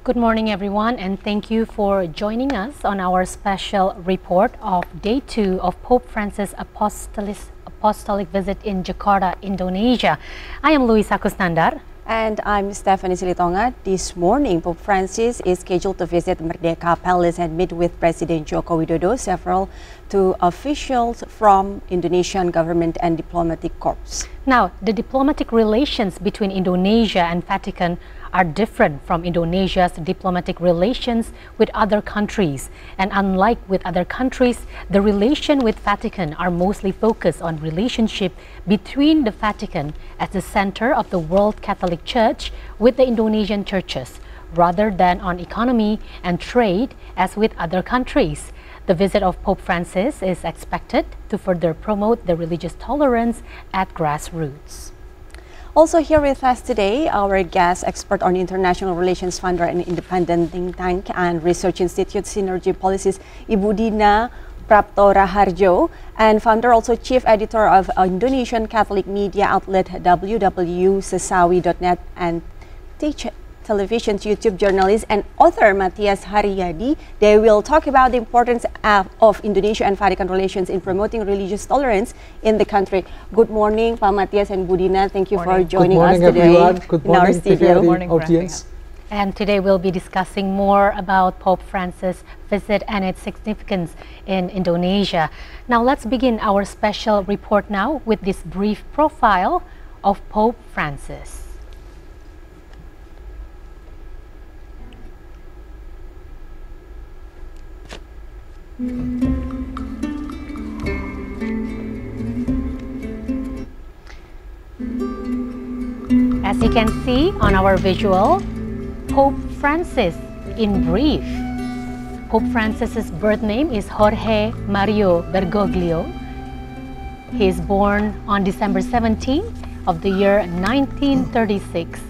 Good morning, everyone, and thank you for joining us on our special report of Day 2 of Pope Francis' apostolic visit in Jakarta, Indonesia. I am Luisa Kusnandar. And I'm Stephanie Silitonga. This morning, Pope Francis is scheduled to visit Merdeka Palace and meet with President Joko Widodo, several officials from Indonesian government and diplomatic corps. Now, the diplomatic relations between Indonesia and Vatican are different from Indonesia's diplomatic relations with other countries. And unlike with other countries, the relation with Vatican are mostly focused on relationship between the Vatican as the center of the World Catholic Church with the Indonesian churches, rather than on economy and trade as with other countries. The visit of Pope Francis is expected to further promote the religious tolerance at grassroots. Also here with us today, our guest expert on international relations, founder and independent think tank and research institute Synergy Policies, Ibu Dina Prapto Raharjo, and founder also chief editor of Indonesian Catholic media outlet www.sesawi.net and television's YouTube journalist and author Matthias Haryadi. They will talk about the importance of Indonesia and Vatican relations in promoting religious tolerance in the country. Good morning, Pak Matthias and Bu Dina. Thank you for joining us today in our studio. Good morning, audience. And today we'll be discussing more about Pope Francis' visit and its significance in Indonesia. Now let's begin our special report now with this brief profile of Pope Francis. As you can see on our visual, Pope Francis in brief. Pope Francis's birth name is Jorge Mario Bergoglio. He is born on December 17 of the year 1936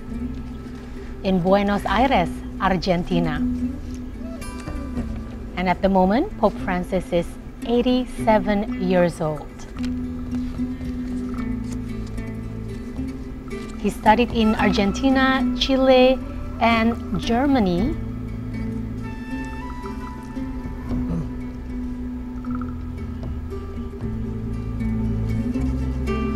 in Buenos Aires, Argentina. And at the moment, Pope Francis is 87 years old. He studied in Argentina, Chile, and Germany.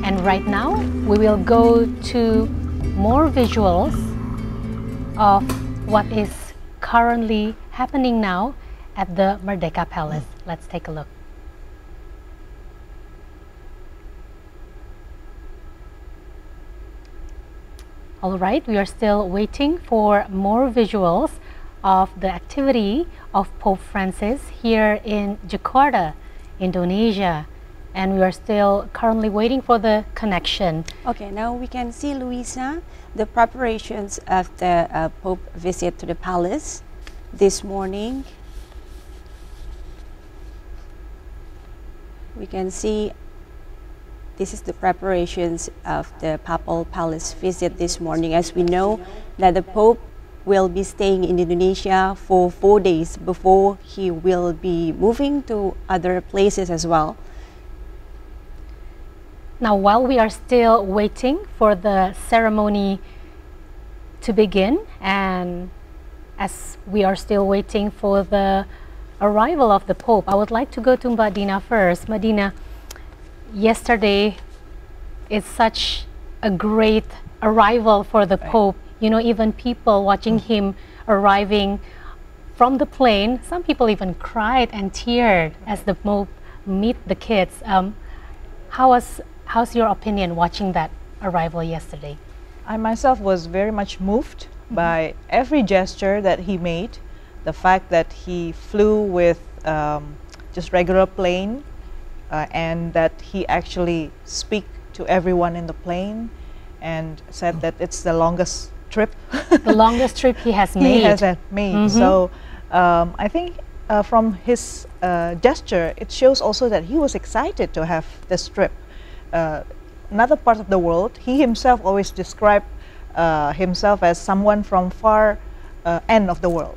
And right now, we will go to more visuals of what is currently happening now at the Merdeka Palace. Let's take a look. All right, we are still waiting for more visuals of the activity of Pope Francis here in Jakarta, Indonesia. And we are still currently waiting for the connection. Okay, now we can see, Luisa, the preparations of the Pope visit to the palace this morning. We can see this is the preparations of the Papal Palace visit this morning. As we know that the Pope will be staying in Indonesia for 4 days before he will be moving to other places as well. Now, while we are still waiting for the ceremony to begin, and as we are still waiting for the arrival of the Pope, I would like to go to Mbak Dina first. Mbak Dina, yesterday is such a great arrival for the Pope. You know, even people watching him arriving from the plane, some people even cried and teared as the Pope meet the kids. How's your opinion watching that arrival yesterday? I myself was very much moved by every gesture that he made. The fact that he flew with just regular plane and that he actually speak to everyone in the plane and said that it's the longest trip. The longest trip he has made. He has made. So I think from his gesture, it shows also that he was excited to have this trip. Another part of the world, he himself always described himself as someone from far end of the world.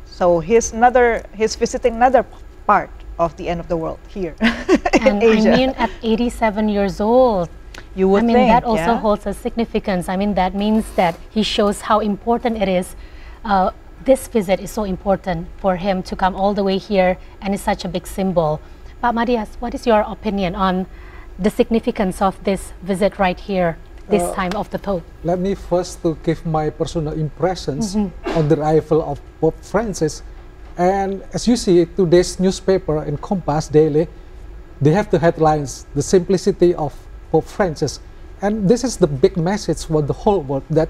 So he's visiting another part of the end of the world here in Asia. I mean, at 87 years old, you would think, that also holds a significance. I mean, that means that he shows how important it is this visit is so important for him to come all the way here, and it's such a big symbol. Pak Matias, what is your opinion on the significance of this visit right here, this time of the Pope? Let me first to give my personal impressions on the arrival of Pope Francis. And as you see, today's newspaper in Kompas Daily, they have the headlines, the simplicity of Pope Francis. And this is the big message for the whole world, that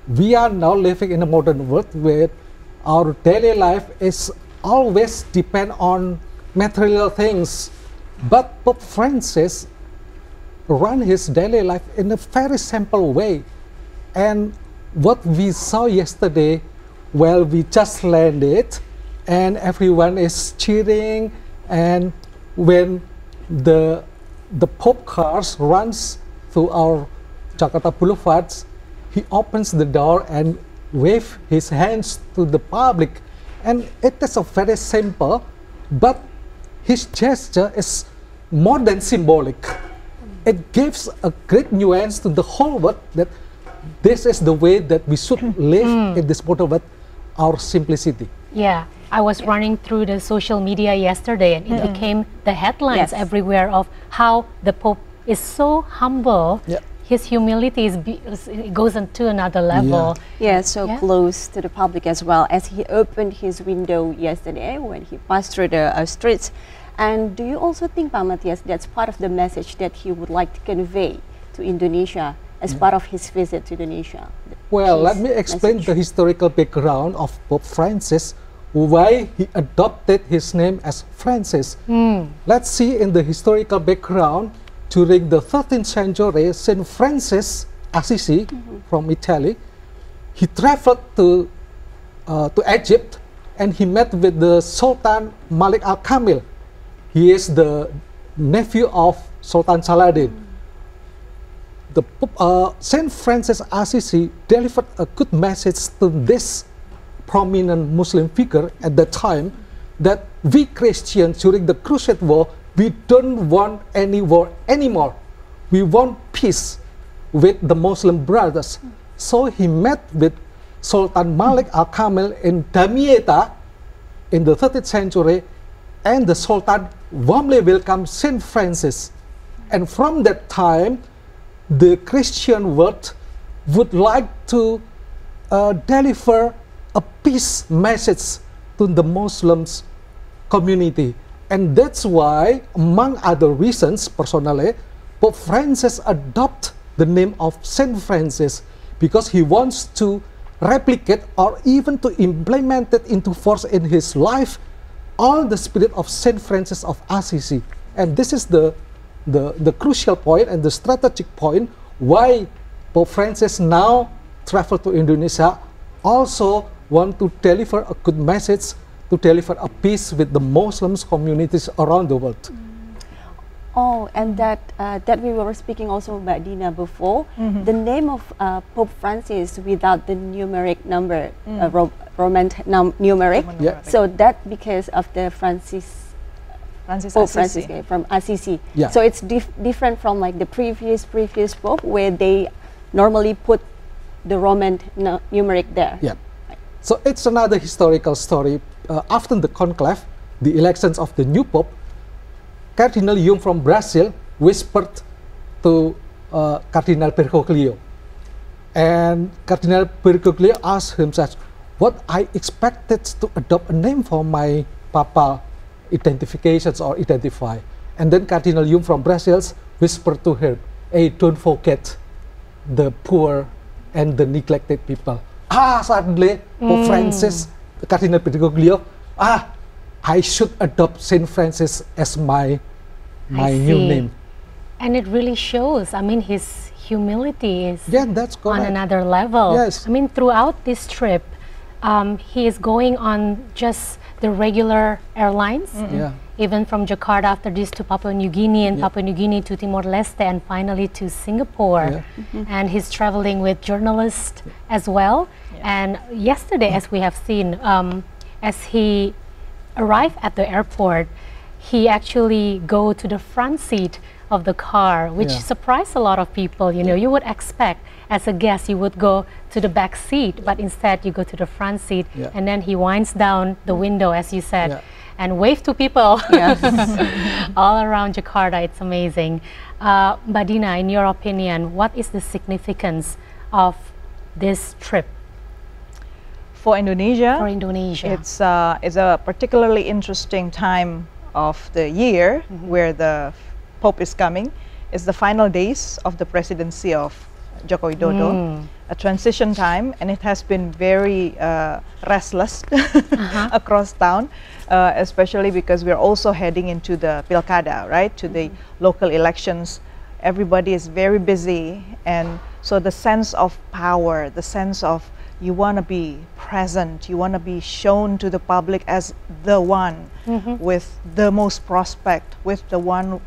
we are now living in a modern world where our daily life is always depend on material things. But Pope Francis run his daily life in a very simple way. And what we saw yesterday, well, we just landed and everyone is cheering, and when the Pope cars runs through our Jakarta boulevards, he opens the door and wave his hands to the public. And it is a very simple, but his gesture is more than symbolic. It gives a great nuance to the whole world that this is the way that we should live in this modern world, our simplicity. Yeah, I was running through the social media yesterday, and it became the headlines everywhere of how the Pope is so humble. His humility goes into another level. So close to the public as well, as he opened his window yesterday when he passed through the streets. And do you also think, Pak Matias, that's part of the message that he would like to convey to Indonesia as part of his visit to Indonesia? Well, let me explain the historical background of Pope Francis, why he adopted his name as Francis. Let's see in the historical background. During the 13th century, Saint Francis Assisi from Italy, he traveled to Egypt, and he met with the Sultan Malik Al-Kamil. He is the nephew of Sultan Saladin. Saint Francis Assisi delivered a good message to this prominent Muslim figure at that time, that we Christians during the Crusade War, we don't want any war anymore. We want peace with the Muslim brothers. So he met with Sultan Malik Al-Kamil in Damietta in the 13th century, and the Sultan warmly welcomed Saint Francis. And from that time, the Christian world would like to deliver a peace message to the Muslims community. And that's why, among other reasons, personally, Pope Francis adopted the name of Saint Francis, because he wants to replicate or even to implement it into force in his life, all the spirit of Saint Francis of Assisi. And this is the crucial point and the strategic point why Pope Francis now travel to Indonesia, also want to deliver a good message, to deliver a peace with the Muslims communities around the world. Oh, and that we were speaking also about Dina before, the name of Pope Francis without the numeric number, Roman numeric. So that because of the Pope Francis from Assisi. So it's different from like the previous Pope, where they normally put the Roman numeric there. So it's another historical story. After the conclave, the elections of the new Pope, Cardinal Jung from Brazil whispered to Cardinal Bergoglio. And Cardinal Bergoglio asked himself, what I expected to adopt a name for my Papa identifications or identify. And then Cardinal Jung from Brazil whispered to her, hey, don't forget the poor and the neglected people. Suddenly, Pope Francis, Cardinal Bergoglio, I should adopt Saint Francis as my new name. And it really shows, I mean, his humility is that's on another level. Yes. I mean, throughout this trip, he is going on just the regular airlines, even from Jakarta after this to Papua New Guinea, and Papua New Guinea to Timor-Leste, and finally to Singapore. And he's traveling with journalists as well. And yesterday, as we have seen, as he arrived at the airport, he actually go to the front seat of the car, which Yeah. surprised a lot of people. You know, you would expect as a guest you would go to the back seat, but instead you go to the front seat, Yeah. and then he winds down the window, as you said, Yeah. and wave to people Yes. all around Jakarta. It's amazing. Mbak Dina, in your opinion, what is the significance of this trip For Indonesia, for Indonesia? it's a particularly interesting time of the year where the Pope is coming. It's the final days of the presidency of Joko Widodo, a transition time, and it has been very restless across town, especially because we're also heading into the Pilkada, right, to the local elections. Everybody is very busy, and so the sense of power, the sense of you want to be present, you want to be shown to the public as the one with the most prospect, with the one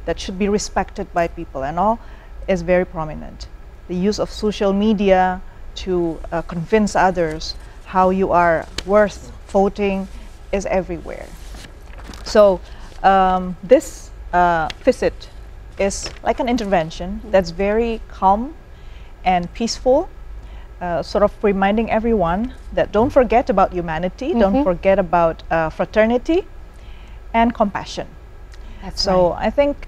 that should be respected by people and all, is very prominent. The use of social media to convince others how you are worth voting is everywhere. So this visit is like an intervention that's very calm and peaceful, sort of reminding everyone that don't forget about humanity, don't forget about fraternity and compassion. That's So right. I think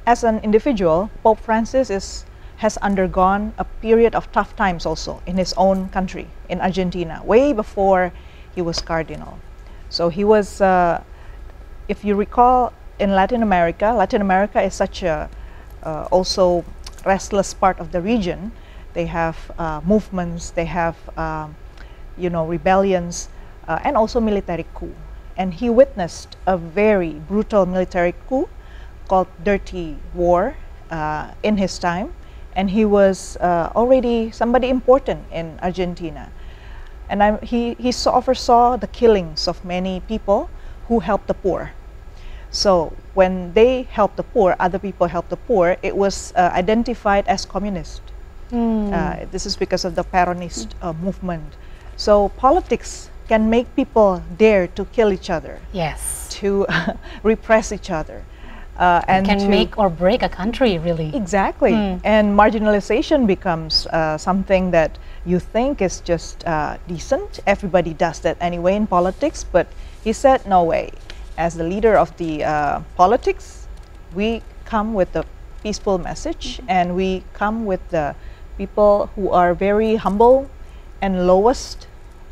as an individual, Pope Francis has undergone a period of tough times also in his own country, in Argentina, way before he was cardinal. So he was, if you recall, in Latin America is such a also restless part of the region. They have movements, they have rebellions, and also military coup. And he witnessed a very brutal military coup called Dirty War in his time, and he was already somebody important in Argentina. And he oversaw the killings of many people who helped the poor. So when they helped the poor, other people helped the poor, it was identified as communist. This is because of the Peronist movement. So politics can make people dare to kill each other, Yes. to repress each other. And can make or break a country, really. Exactly. And marginalization becomes something that you think is just decent. Everybody does that anyway in politics, but he said, no way. As the leader of the politics, we come with a peaceful message, and we come with the people who are very humble and lowest.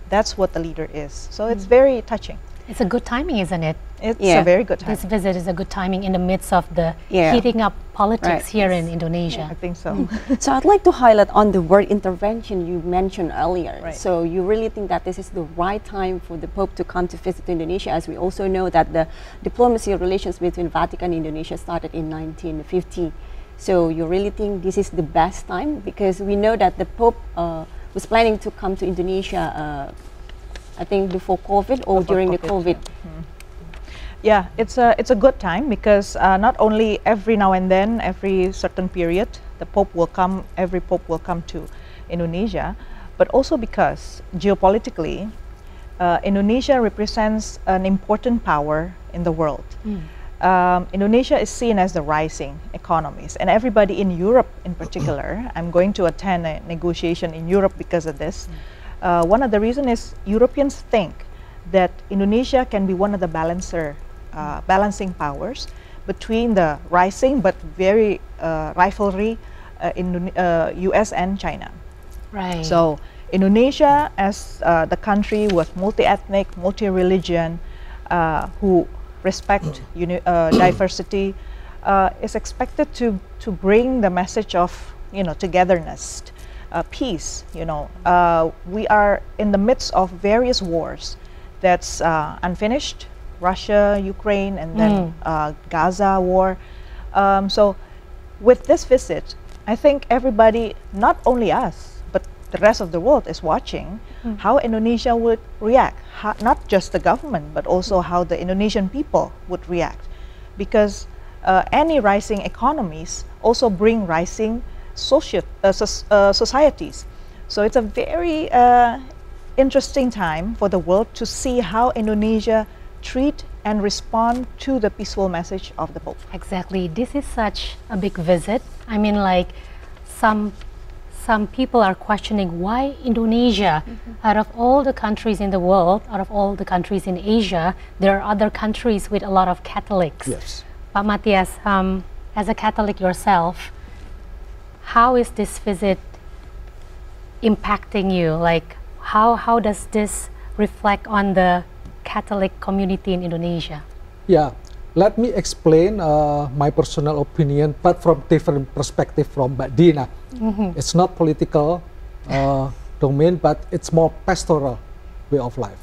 That's what the leader is. So it's very touching. It's a good timing, isn't it? It's Yeah. a very good time. This visit is a good timing in the midst of the Yeah. heating up politics Right. here in Indonesia. I think so. So I'd like to highlight on the word intervention you mentioned earlier. Right. So you really think that this is the right time for the Pope to come to visit Indonesia, as we also know that the diplomacy relations between Vatican and Indonesia started in 1950. So you really think this is the best time? Because we know that the Pope was planning to come to Indonesia, I think before COVID or Before during the COVID, COVID. Yeah, it's a good time because not only every now and then, every certain period, the Pope will come, every Pope will come to Indonesia, but also because geopolitically, Indonesia represents an important power in the world. Indonesia is seen as the rising economies, and everybody in Europe in particular, I'm going to attend a negotiation in Europe because of this. One of the reasons is Europeans think that Indonesia can be one of the balancing powers between the rising but very rivalry in US and China. Right. So Indonesia, as the country with multi-ethnic, multi-religion, who respect diversity, is expected to bring the message of togetherness, peace. We are in the midst of various wars that's unfinished, Russia, Ukraine, and then Gaza war. So with this visit, I think everybody, not only us, but the rest of the world is watching how Indonesia would react, not just the government, but also how the Indonesian people would react. Because any rising economies also bring rising societies. So it's a very interesting time for the world to see how Indonesia treat and respond to the peaceful message of the Pope. Exactly. This is such a big visit. I mean, like, some people are questioning why Indonesia, out of all the countries in the world, out of all the countries in Asia, there are other countries with a lot of Catholics. Yes. Pak Matthias, as a Catholic yourself, how is this visit impacting you? Like, how does this reflect on the Catholic community in Indonesia? Yeah, let me explain my personal opinion, but from different perspective from Mbak Dina. It's not political domain, but it's more pastoral way of life.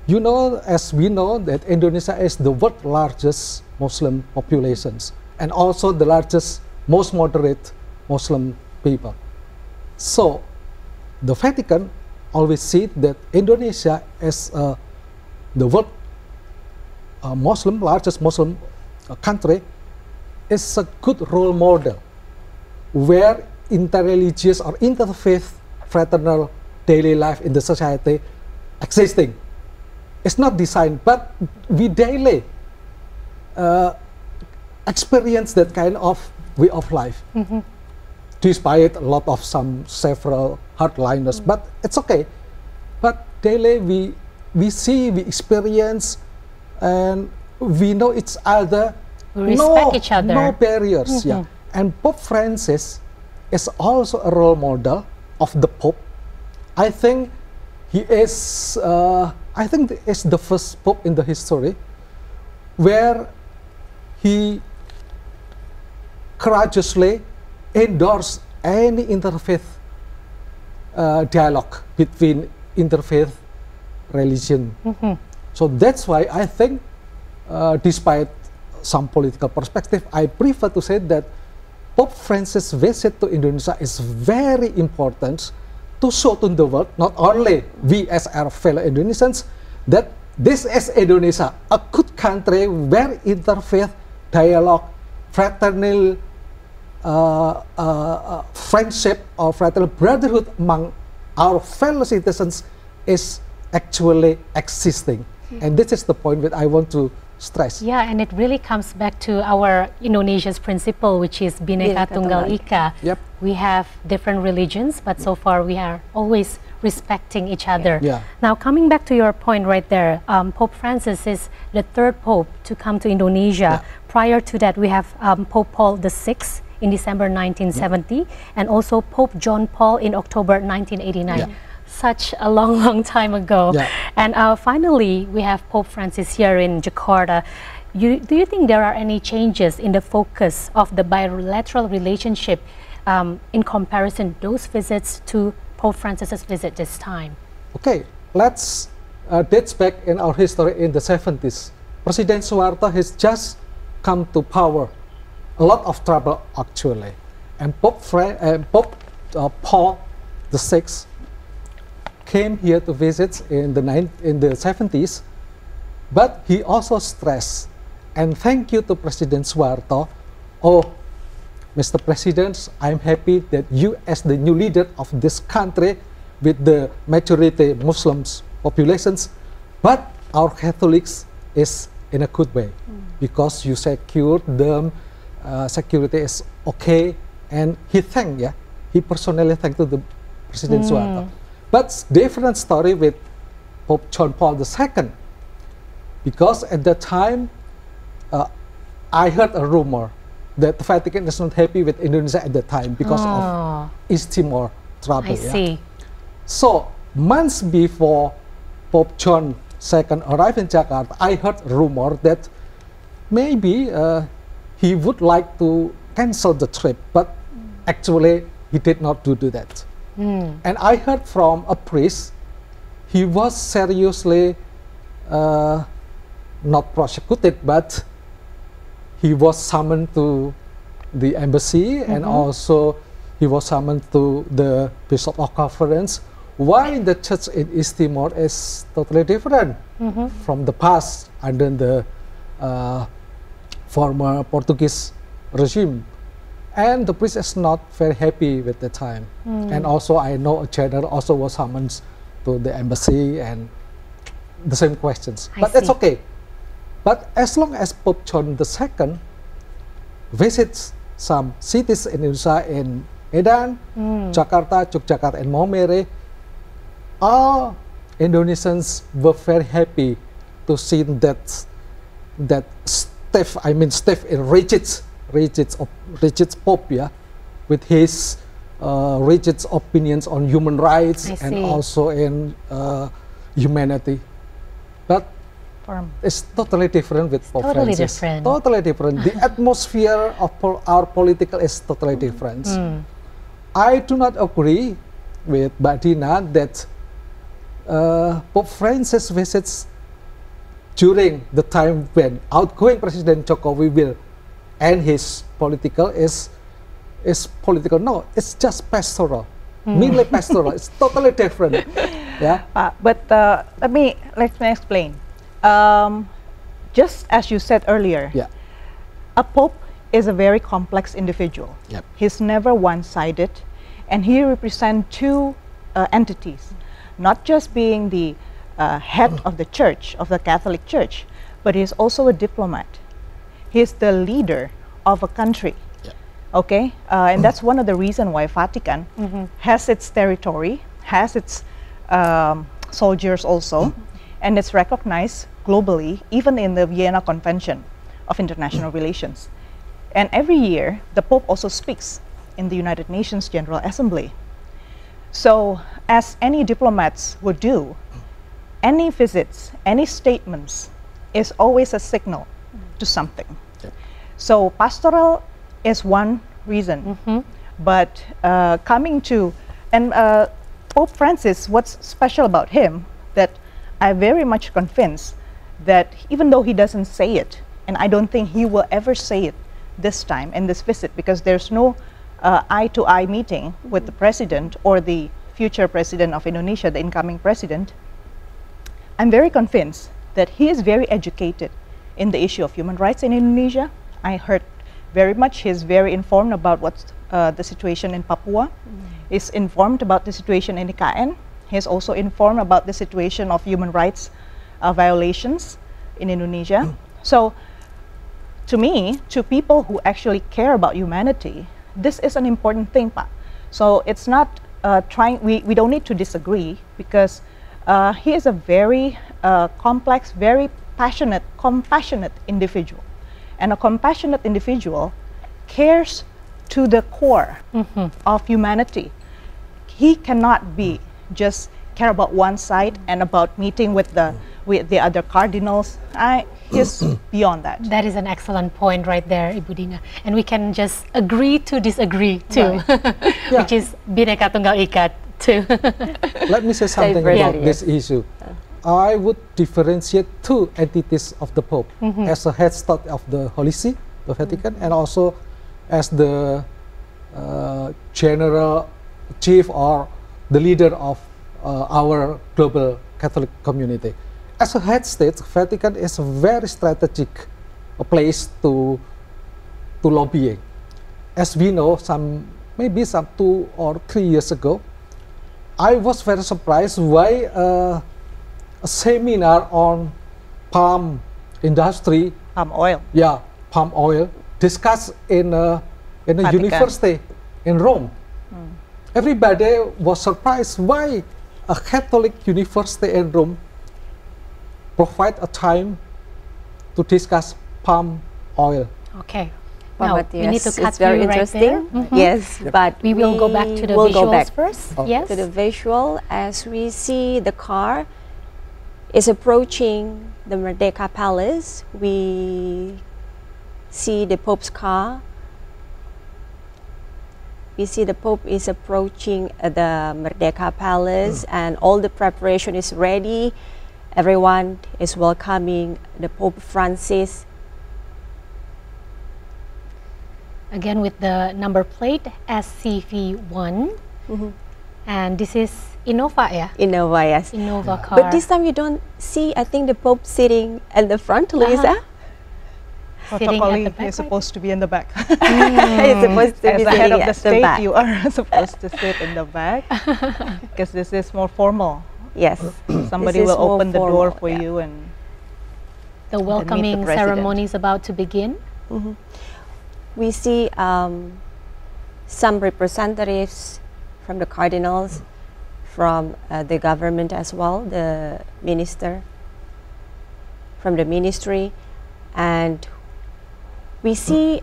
You know, as we know, that Indonesia is the world's largest Muslim populations, and also the largest, most moderate Muslim people. So, the Vatican always see that Indonesia as the world largest Muslim country is a good role model where interreligious or interfaith fraternal daily life in the society existing. It's not designed, but we daily experience that kind of way of life. Despite a lot of several hardliners, but it's okay. But daily we see, we experience, and we know each other. We respect each other. No barriers, yeah. And Pope Francis is also a role model of the Pope. I think he is, the first Pope in the history where he courageously endorse any interfaith dialogue between interfaith religion. So that's why I think, despite some political perspective, I prefer to say that Pope Francis' visit to Indonesia is very important to show to the world, not only we as our fellow Indonesians, that this is Indonesia, a good country where interfaith dialogue, fraternal friendship or fraternal brotherhood among our fellow citizens is actually existing. And this is the point that I want to stress. Yeah, and it really comes back to our Indonesia's principle, which is Bhinneka Tunggal Ika. Yep. We have different religions, but so far we are always respecting each other. Yeah. Now, coming back to your point right there, Pope Francis is the third Pope to come to Indonesia. Yeah. Prior to that, we have Pope Paul VI in December 1970, and also Pope John Paul in October 1989. Yeah. Such a long time ago. Yeah. And finally, we have Pope Francis here in Jakarta. Do you think there are any changes in the focus of the bilateral relationship in comparison those visits to Pope Francis's visit this time? Okay, let's dates back in our history in the 70s. President Suharto has just come to power. A lot of trouble actually. And Pope Paul VI came here to visit in the 70s, but he also stressed, and thank you to President Suharto, Mr. President, I'm happy that you as the new leader of this country with the majority Muslims populations, but our Catholics is in a good way because you secured them, security is okay, and he personally thanked to the President Suharto. But different story with Pope John Paul II, because at that time I heard a rumor that the Vatican is not happy with Indonesia at that time because of East Timor trouble. I see. So months before Pope John II arrived in Jakarta, I heard a rumor that maybe he would like to cancel the trip, but actually he did not do that. And I heard from a priest, he was seriously not prosecuted, but he was summoned to the embassy, and also he was summoned to the Bishop of Conference. Why the church in East Timor is totally different from the past under the former Portuguese regime. And the priest is not very happy with the time. And also I know a general also was summoned to the embassy and the same questions. But it's okay. But as long as Pope John II visits some cities in Indonesia, in Medan, Jakarta, Yogyakarta, and Maumere, all Indonesians were very happy to see that stiff and rigid Pope, yeah, with his rigid opinions on human rights and also in humanity. But it's totally different with Pope Francis. Totally different. The atmosphere of our political is totally different. I do not agree with Mbak Dina that Pope Francis visits during the time when outgoing President Jokowi will end his political is political. No, it's just pastoral, mainly pastoral. It's totally different. Yeah. But let me explain. Just as you said earlier, a pope is a very complex individual. Yep. He's never one-sided, and he represents two entities, not just being the head of the church, of the Catholic Church, but he's also a diplomat. He's the leader of a country. Okay, and that's one of the reasons why Vatican has its territory, has its soldiers also, and it's recognized globally, even in the Vienna Convention of International Relations. And every year, the Pope also speaks in the United Nations General Assembly. So, as any diplomats would do, any visits, any statements is always a signal to something. So, pastoral is one reason, but coming to, and Pope Francis, what's special about him, that I'm very much convinced that even though he doesn't say it, and I don't think he will ever say it this time in this visit, because there's no eye-to-eye meeting with the president or the future president of Indonesia, the incoming president, I'm very convinced that he is very educated in the issue of human rights in Indonesia. I heard very much he's very informed about what's the situation in Papua. He's informed about the situation in IKN. He's also informed about the situation of human rights violations in Indonesia. So, to me, to people who actually care about humanity, this is an important thing, Pa. So it's not we don't need to disagree, because he is a very complex, very passionate, compassionate individual. And a compassionate individual cares to the core of humanity. He cannot be just care about one side and about meeting with the other cardinals. He's beyond that. That is an excellent point right there, Ibu Dina. And we can just agree to disagree too, which is Bhinneka Tunggal Ika too. Let me say something about this issue. I would differentiate two entities of the Pope as a head state of the Holy See, the Vatican, and also as the general chief or the leader of our global Catholic community. As a head state, Vatican is a very strategic place to lobbying. As we know, maybe some 2 or 3 years ago, I was very surprised why a seminar on palm industry, palm oil, palm oil, discussed in a university in Rome. Everybody was surprised why a Catholic university in Rome provide a time to discuss palm oil. Okay. Now, we need to cut it's very you right interesting. there. Yes, but we will go back to the visuals first. Yes. To the visual, as we see the car is approaching the Merdeka Palace. We see the Pope's car. We see the Pope is approaching the Merdeka Palace, and all the preparation is ready. Everyone is welcoming the Pope Francis. Again with the number plate SCV1. And this is Innova, yeah? Innova, yes. Innova car. But this time you don't see, I think, the Pope sitting at the front, Luisa. Protocolly, he's supposed to be in the back. He's supposed to be as the head of the the state, back. you are supposed to sit in the back, because this is more formal. Yes. Somebody This is will open the more door formal, for you, and The welcoming president. ceremony is about to begin. We see some representatives from the cardinals, from the government as well, the minister, from the ministry, and we see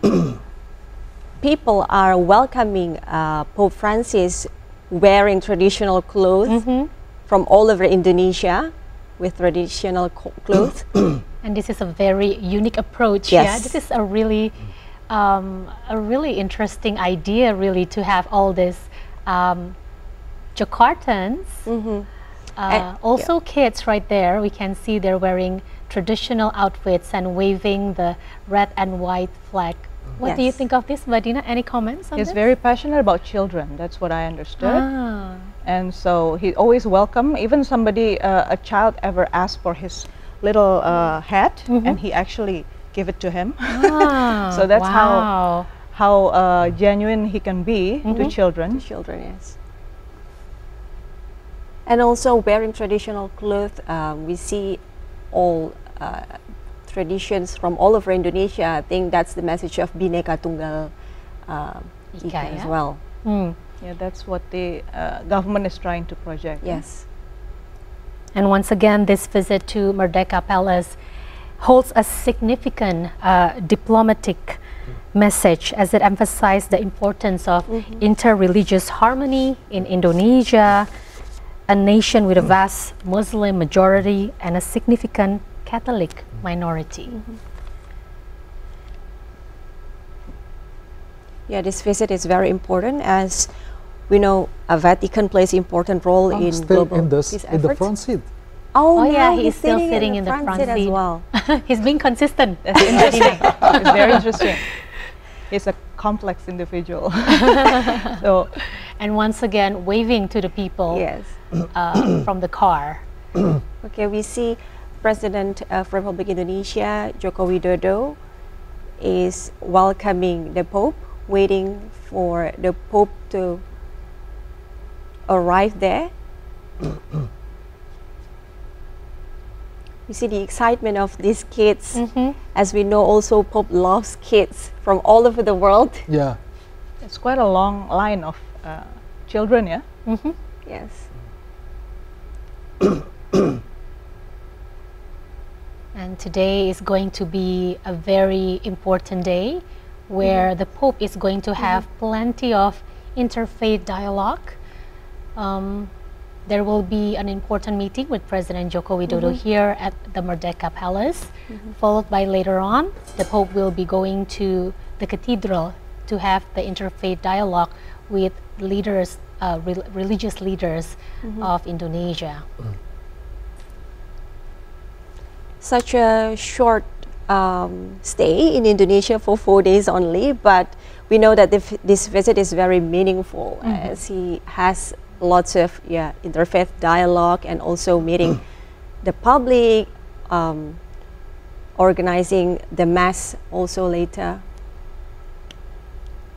people are welcoming Pope Francis wearing traditional clothes from all over Indonesia with traditional clothes. And this is a very unique approach. Yes. Yeah, this is a really interesting idea, really, to have all these Jakartans, also kids right there. We can see they're wearing traditional outfits and waving the red and white flag. What do you Yes. think of this, Madina? Any comments on He's this? very passionate about children. That's what I understood. Ah. And so he always welcome. Even somebody, a child, ever asked for his little hat, and he actually give it to him. Ah, So that's wow. how genuine he can be to children. Children, yes. And also wearing traditional clothes, we see all traditions from all over Indonesia. I think that's the message of Bhinneka Tunggal Ika as yeah. well. Yeah, that's what the government is trying to project. Yes. And once again, this visit to Merdeka Palace holds a significant diplomatic message as it emphasized the importance of inter-religious harmony in Indonesia, a nation with a vast Muslim majority and a significant Catholic minority. Yeah, this visit is very important as we know Vatican plays important role in Still global in the peace in the efforts. front seat. Oh, Oh, yeah, now he's still sitting in the front seat as seat. well. He's being consistent. That's interesting. It's very interesting. He's a complex individual. So And once again, waving to the people Yes. from the car. Okay, we see President of Republic Indonesia, Joko Widodo, is welcoming the Pope, waiting for the Pope to arrive there. We see the excitement of these kids. As we know, also Pope loves kids from all over the world. Yeah. it's quite a long line of children, yeah? Yes. And today is going to be a very important day where the Pope is going to have plenty of interfaith dialogue. There will be an important meeting with President Joko Widodo here at the Merdeka Palace, followed by later on, the Pope will be going to the cathedral to have the interfaith dialogue with leaders, religious leaders of Indonesia. Such a short stay in Indonesia for 4 days only, but we know that this visit is very meaningful as he has lots of interfaith dialogue and also meeting the public, organizing the mass also later.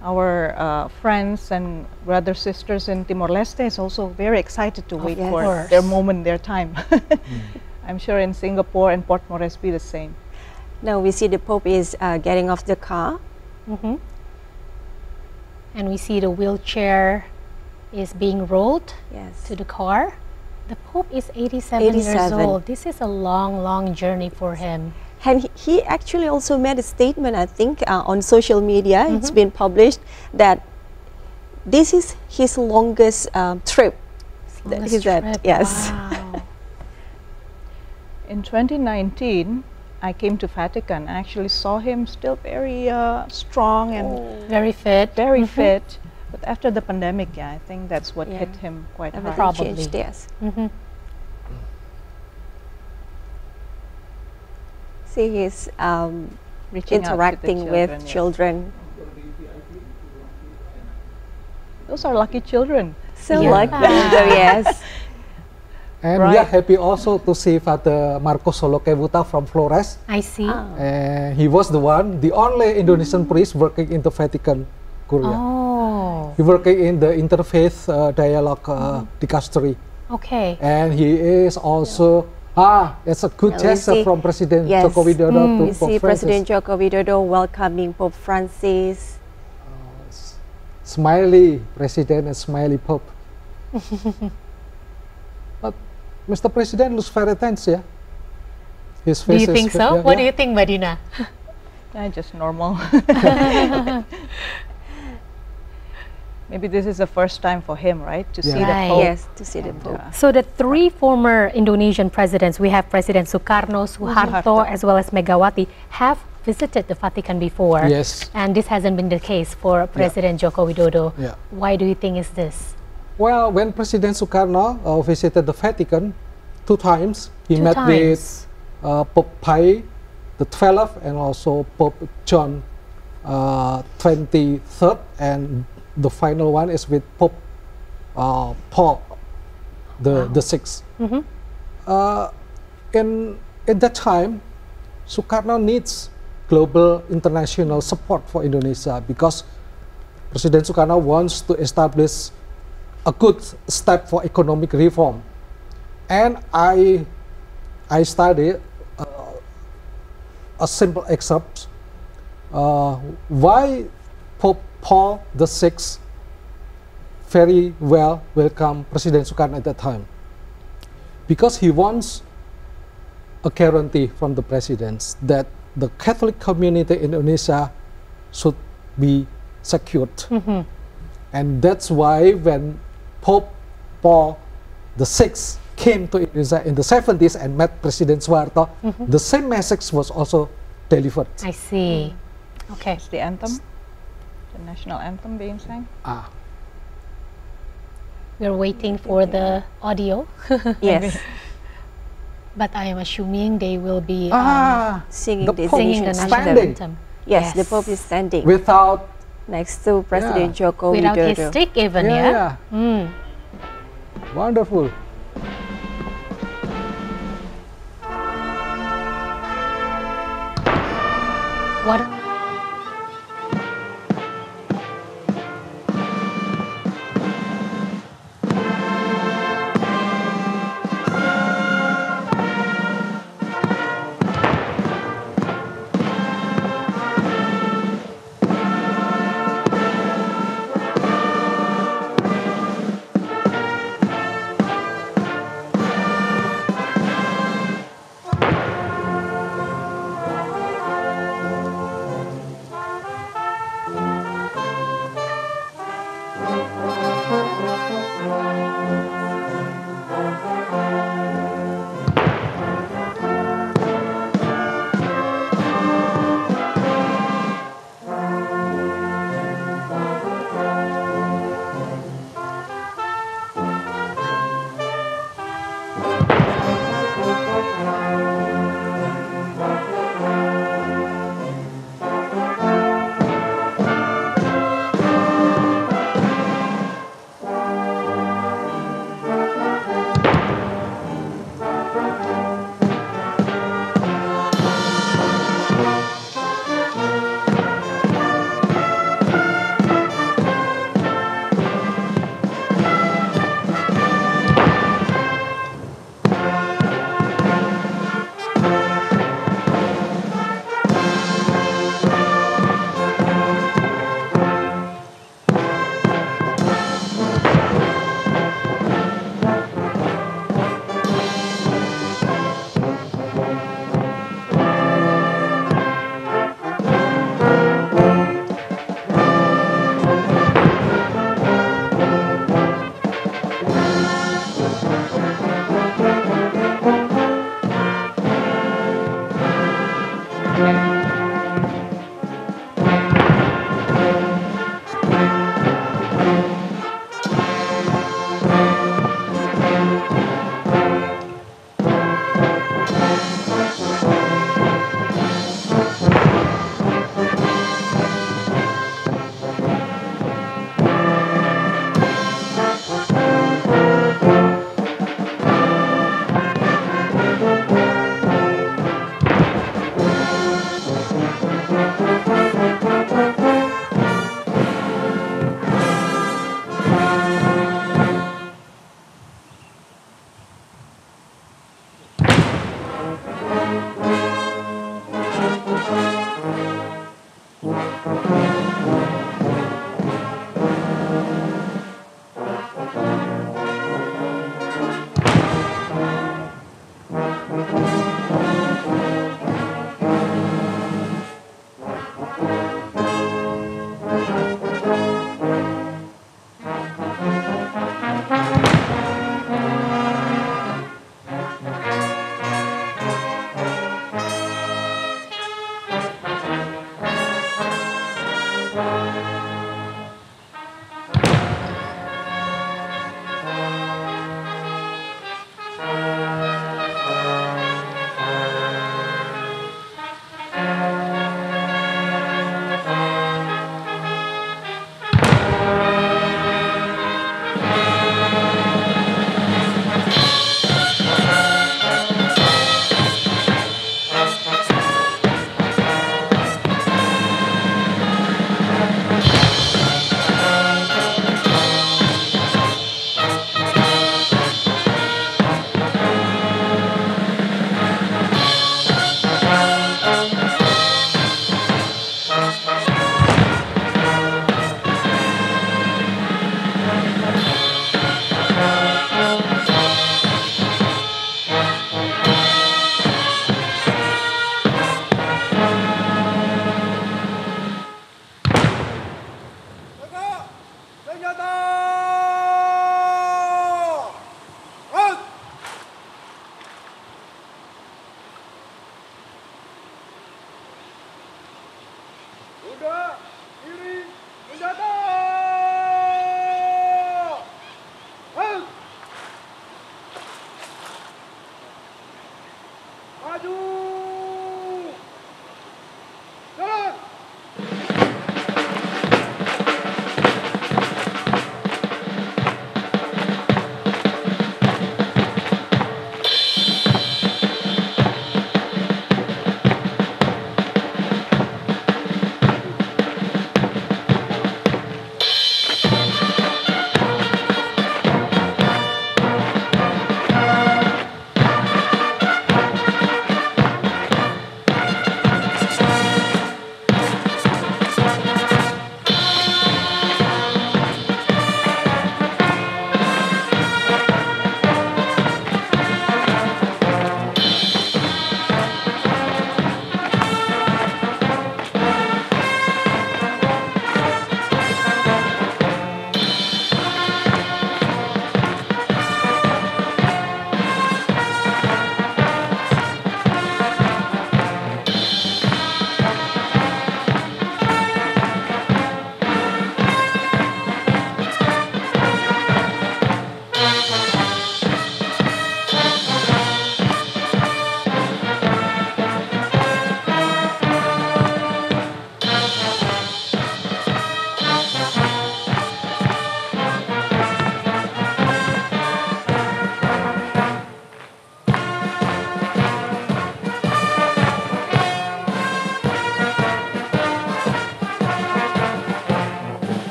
Our friends and brothers, sisters in Timor-Leste is also very excited to wait yes. for Of course. their moment, their time. I'm sure in Singapore and Port Moresby the same. Now we see the Pope is getting off the car. And we see the wheelchair is being rolled Yes. to the car. The Pope is 87 years 87. old. This is a long, long journey for him. And he actually also made a statement, I think, on social media. It's been published that this is his longest trip. Longest He said, trip. yes. Wow. In 2019, I came to Vatican. I actually saw him still very strong and Very fit. very fit. But after the pandemic, I think that's what Yeah. hit him quite Everything hard. Probably. changed, yes. See, he's Reaching out to the interacting with children, yeah. children. Those are lucky children. So Yeah. like that, yes. And we are Right. happy also to see Father Marcos Solokebuta from Flores. I see. And he was the only Indonesian priest working in the Vatican Curia. Oh, He working in the interfaith dialogue dicastery. okay. And he is also It's a good We gesture see- from President Yes. Joko Widodo to We Pope see Francis. President Joko Widodo welcoming Pope Francis. Smiley President and smiley Pope. But Mr. President looks very tense, yeah? His Do face you is think so? yeah, What do yeah. you think, Madina? Just normal. Maybe this is the first time for him, right? To see the Right. Pope. Yes, to see the Pope. So the three former Indonesian presidents, we have President Sukarno, Suharto, Suharto. as well as Megawati, have visited the Vatican before. Yes. And this hasn't been the case for President Joko Widodo. Yeah. Why do you think is this? Well, when President Sukarno visited the Vatican 2 times, he Two met times. with Pope Pius the 12th and also Pope John 23rd, and the final one is with Pope Paul the 6th. Mhm. In that time, Sukarno needs global international support for Indonesia because President Sukarno wants to establish a good step for economic reform. And I studied a simple excerpt why Pope Paul the 6th very well welcomed President Sukarno at that time. Because he wants a guarantee from the presidents that the Catholic community in Indonesia should be secured. And that's why when Pope Paul the 6th came to Indonesia in the 70s and met President Suharto, the same message was also delivered. I see. Okay. It's the anthem, the national anthem being sang. We're waiting for the audio, Yes, but I am assuming they will be singing The the Pope singing the Indonesian national standing. anthem. Yes, the Pope is standing Without next to President Joko Without his Widodo. stick even, yeah? Mm. Wonderful. What?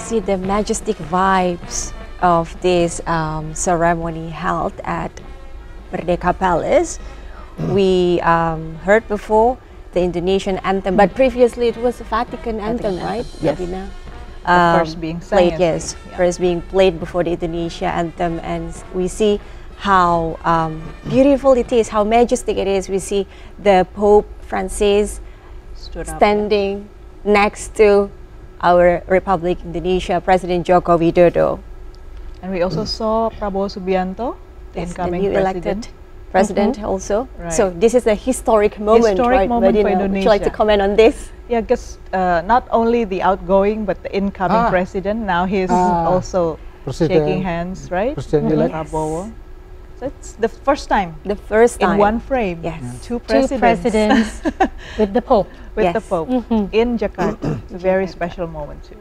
See the majestic vibes of this ceremony held at Merdeka Palace. We heard before the Indonesian anthem, but previously it was the Vatican anthem, right? Yes. Davina? First being sung played, as yes, the- yeah. first being played before the Indonesia anthem, and we see how beautiful it is, how majestic it is. We see the Pope Francis Stood up. standing next to our Republic Indonesia, President Joko Widodo. And we also saw Prabowo Subianto, the Yes, the incoming new president. elected president also. Right. So this is a historic moment, Historic right, moment for Madina? Would you like to Indonesia. comment on this? Yeah, because not only the outgoing but the incoming Ah. president, now he's Ah. also President- shaking hands, right? President-elect. Prabowo. So it's the first time The first time. in one frame. Yes. Two Two presidents, presidents with the Pope. with the Yes. Pope in Jakarta. It's a very special moment too.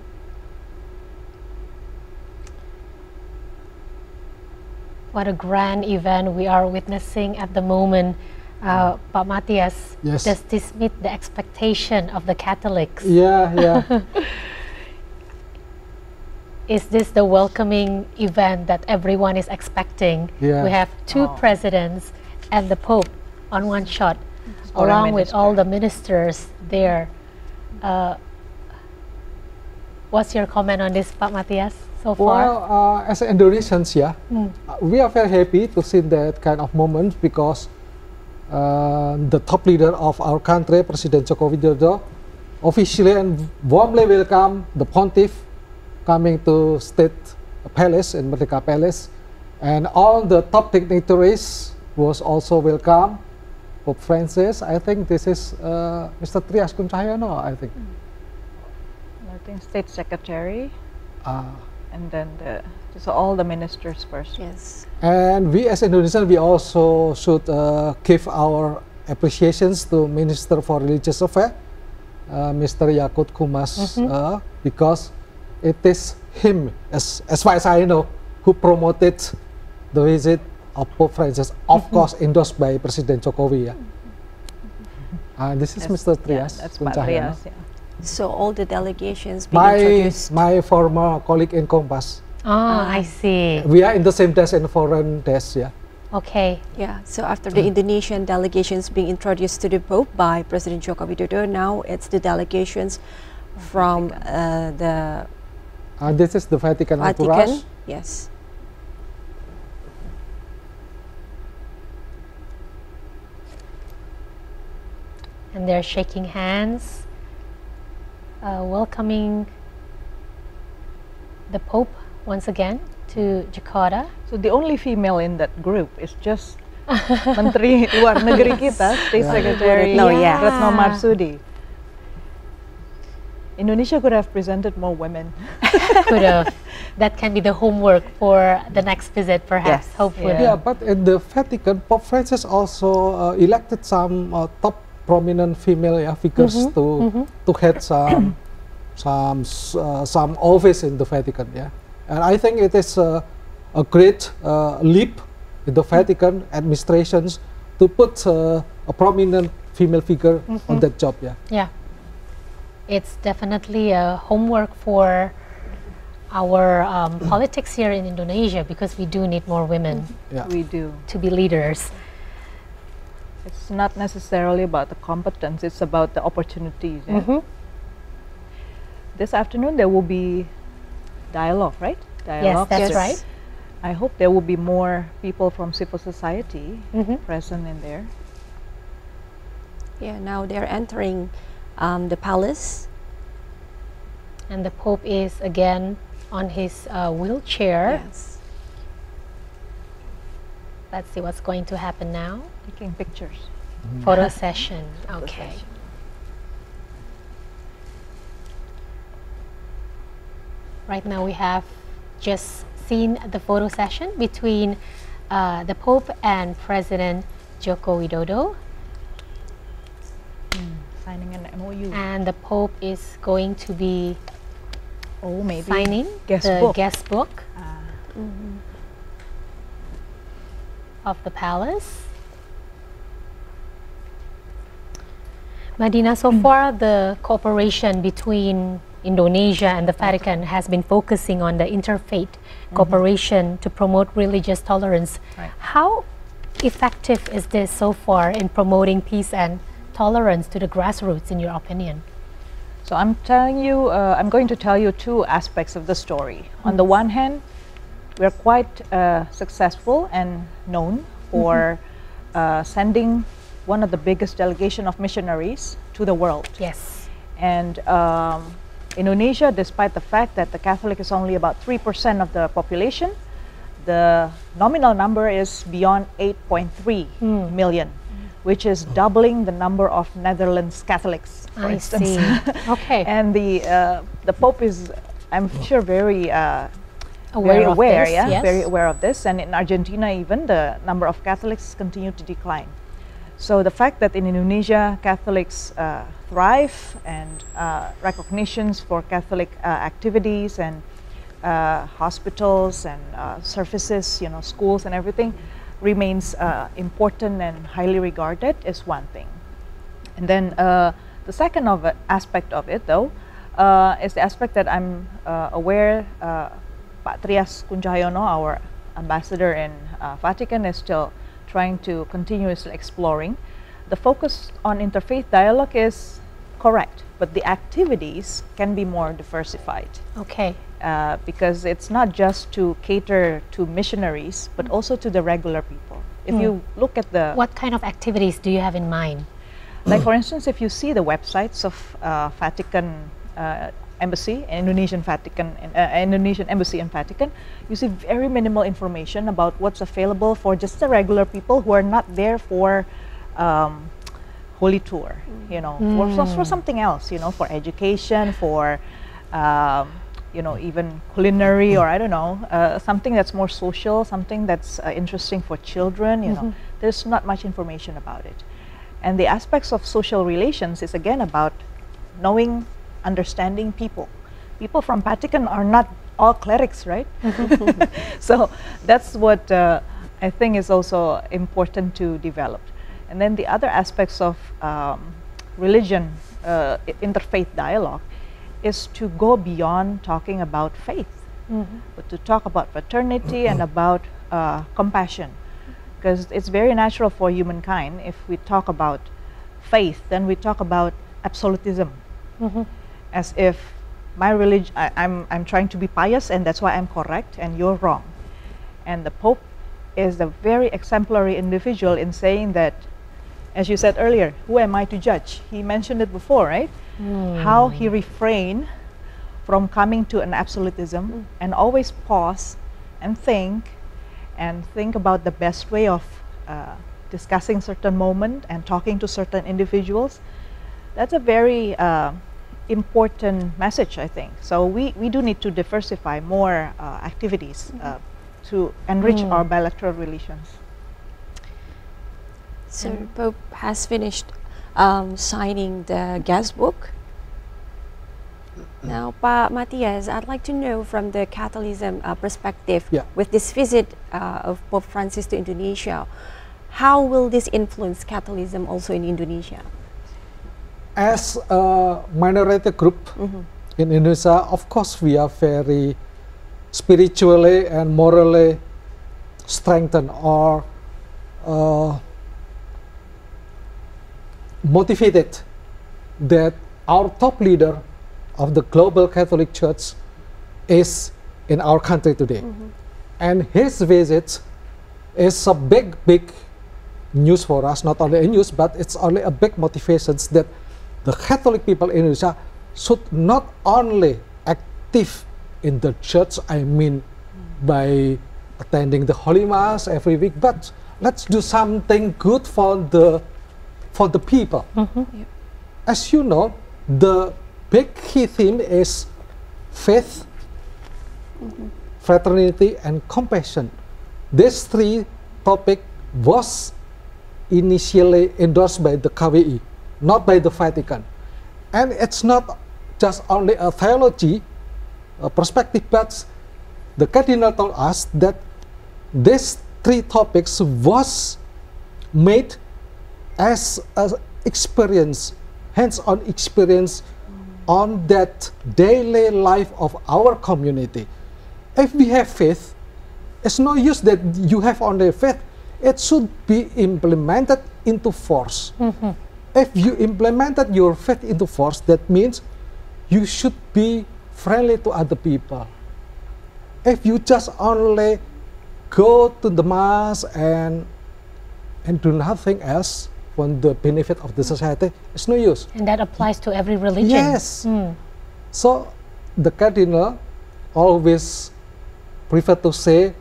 What a grand event we are witnessing at the moment. Pak Matias, Yes. does this meet the expectation of the Catholics? Yeah, yeah. Is this the welcoming event that everyone is expecting? Yeah. We have two Oh. presidents and the Pope on one shot, Foreign along with all minister. the ministers there. What's your comment on this, Pak Matias, so far? Well, as Indonesians, yeah, we are very happy to see that kind of moment because the top leader of our country, President Joko Widodo, officially and warmly welcome the Pontiff coming to State Palace in Merdeka Palace, and all the top dignitaries was also welcome. Pope Francis, I think this is Mr. Trias Kuncahyono, I think. I think State Secretary, Uh, and then so all the ministers first. Yes. And we as Indonesians, we also should give our appreciations to Minister for Religious Affairs, Mr. Yakut Kumas, because it is him, as far as I know, who promoted the visit of Pope Francis, of course endorsed by President Jokowi. This is That's- Mr. yeah, Trias that's Pak Kuncahyono. Trias, yeah. So all the delegations being introduced. My former colleague in Kompas. I see. We are in the same desk in foreign desk, yeah. Okay. Yeah, so after the Indonesian delegations being introduced to the Pope by President Joko Widodo, now it's the delegations from the This is the Vatican entourage. Vatican. Yes. And they're shaking hands, welcoming the Pope once again to Jakarta. So the only female in that group is just Menteri Luar Negeri kita, State Yeah. Secretary No, yeah. Retno Marsudi. Indonesia could have presented more women. Could have. That can be the homework for the next visit, perhaps, Yes. hopefully. Yeah. Yeah, but in the Vatican, Pope Francis also elected some top prominent female figures to head some office in the Vatican. Yeah, and I think it is a great leap in the Vatican administrations to put a prominent female figure on that job. Yeah. Yeah. It's definitely a homework for our politics here in Indonesia, because we do need more women Yeah. We do. to be leaders. It's not necessarily about the competence, it's about the opportunities. Yeah? Mhm. This afternoon there will be dialogue, right? Yes, Dialogue. that's Yes. right. I hope there will be more people from civil society Mhm. present in there. Yeah, now they're entering the palace. And the Pope is again on his wheelchair. Yes. Let's see what's going to happen now. Taking pictures. Photo session. Okay. session. Right now we have just seen the photo session between the Pope and President Joko Widodo. Signing an MOU. And the Pope is going to be Oh, maybe signing guest the book. guest book Ah, of the palace. Madina, so far the cooperation between Indonesia and the Vatican has been focusing on the interfaith cooperation to promote religious tolerance. Right. How effective is this so far in promoting peace and tolerance to the grassroots, in your opinion? So I'm going to tell you two aspects of the story. On the one hand, we're quite successful and known for sending one of the biggest delegation of missionaries to the world. Yes. And Indonesia, despite the fact that the Catholic is only about 3% of the population, the nominal number is beyond 8.3 million, which is doubling the number of Netherlands Catholics, for instance. See. Okay. And the Pope is, I'm sure, very Aware of this, yeah, yes. very aware of this. And in Argentina, even the number of Catholics continue to decline. So the fact that in Indonesia Catholics thrive and recognitions for Catholic activities and hospitals and services, schools and everything remains important and highly regarded is one thing. And then the second aspect of it, though, is the aspect that I'm aware Pak Trias Kuncahayono, our ambassador in Vatican, is still trying to continuously exploring. The focus on interfaith dialogue is correct, but the activities can be more diversified. Okay. Because it's not just to cater to missionaries, but also to the regular people. If you look at the... What kind of activities do you have in mind? Like for instance, if you see the websites of Vatican Embassy, Indonesian Embassy in Vatican, you see very minimal information about what's available for just the regular people who are not there for Holy Tour, for something else, for education, for even culinary, or I don't know, something that's more social, something that's interesting for children. There's not much information about it. And the aspects of social relations is again about knowing, understanding people. People from Vatican are not all clerics, right? So that's what I think is also important to develop. And then the other aspects of religion, interfaith dialogue, is to go beyond talking about faith, but to talk about fraternity and about compassion. Because it's very natural for humankind, if we talk about faith, then we talk about absolutism. As if my religion, I'm trying to be pious and that's why I'm correct and you're wrong. And the Pope is a very exemplary individual in saying that, as you said earlier, who am I to judge? He mentioned it before, right? How he refrained from coming to an absolutism and always pause and think about the best way of discussing certain moment and talking to certain individuals. That's a very important message, I think. So we do need to diversify more activities to enrich our bilateral relations. So Pope has finished signing the guest book. Now, Pak Matthias, I'd like to know from the Catholicism perspective, with this visit of Pope Francis to Indonesia, how will this influence Catholicism also in Indonesia? As a minority group in Indonesia, of course, we are very spiritually and morally strengthened or motivated that our top leader of the global Catholic Church is in our country today. And his visit is a big news for us, not only a news, but it's only a big motivation that the Catholic people in Indonesia should not only active in the church, I mean by attending the Holy Mass every week, but let's do something good for the people. As you know, the big key theme is faith, fraternity, and compassion. These three topics was initially endorsed by the KWI, not by the Vatican. And it's not just only a theology perspective, but the Cardinal told us that these three topics was made as an experience, hands-on experience on that daily life of our community. If we have faith, it's no use that you have only faith. It should be implemented into force. If you implemented your faith into force, that means you should be friendly to other people. If you just only go to the mass and do nothing else for the benefit of the society, it's no use. And that applies to every religion. Yes. So the cardinal always prefer to say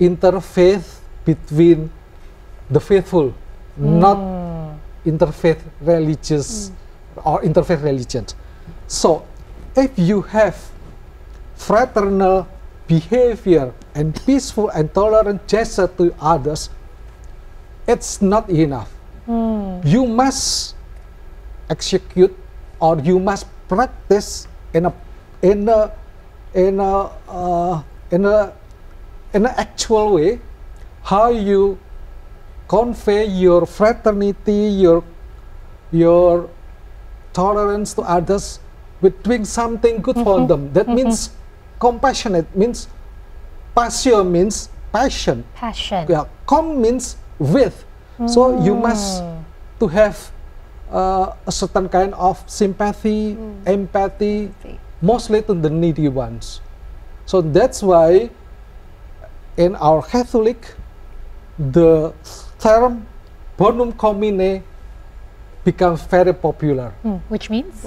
interfaith between the faithful, not interfaith religious or interfaith religions. So if you have fraternal behavior and peaceful and tolerant gesture to others, it's not enough. You must execute, or you must practice in an actual way how you convey your fraternity, your tolerance to others with doing something good for them. That means compassionate, means passion, means passion. Passion. Yeah, com means with. So you must to have a certain kind of sympathy, empathy, mostly to the needy ones. So that's why in our Catholic, the term bonum commune becomes very popular. Which means?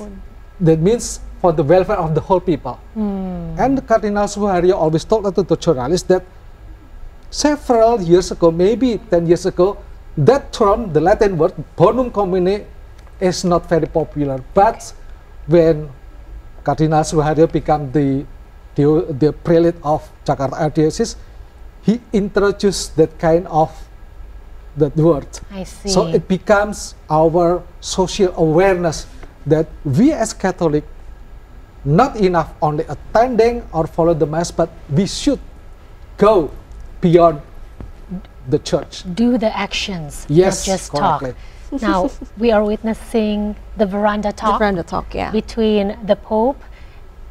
That means for the welfare of the whole people. And Cardinal Suharyo always told to the journalists that several years ago, maybe 10 years ago, that term, the Latin word bonum commune, is not very popular. But when Cardinal Suharyo became the prelate of Jakarta Archdiocese, he introduced that kind of that word. I see. So it becomes our social awareness that we as Catholic, not enough only attending or follow the Mass, but we should go beyond the church. Do the actions, Yes, not just correctly. talk. Now, we are witnessing the veranda talk, Yeah. between the Pope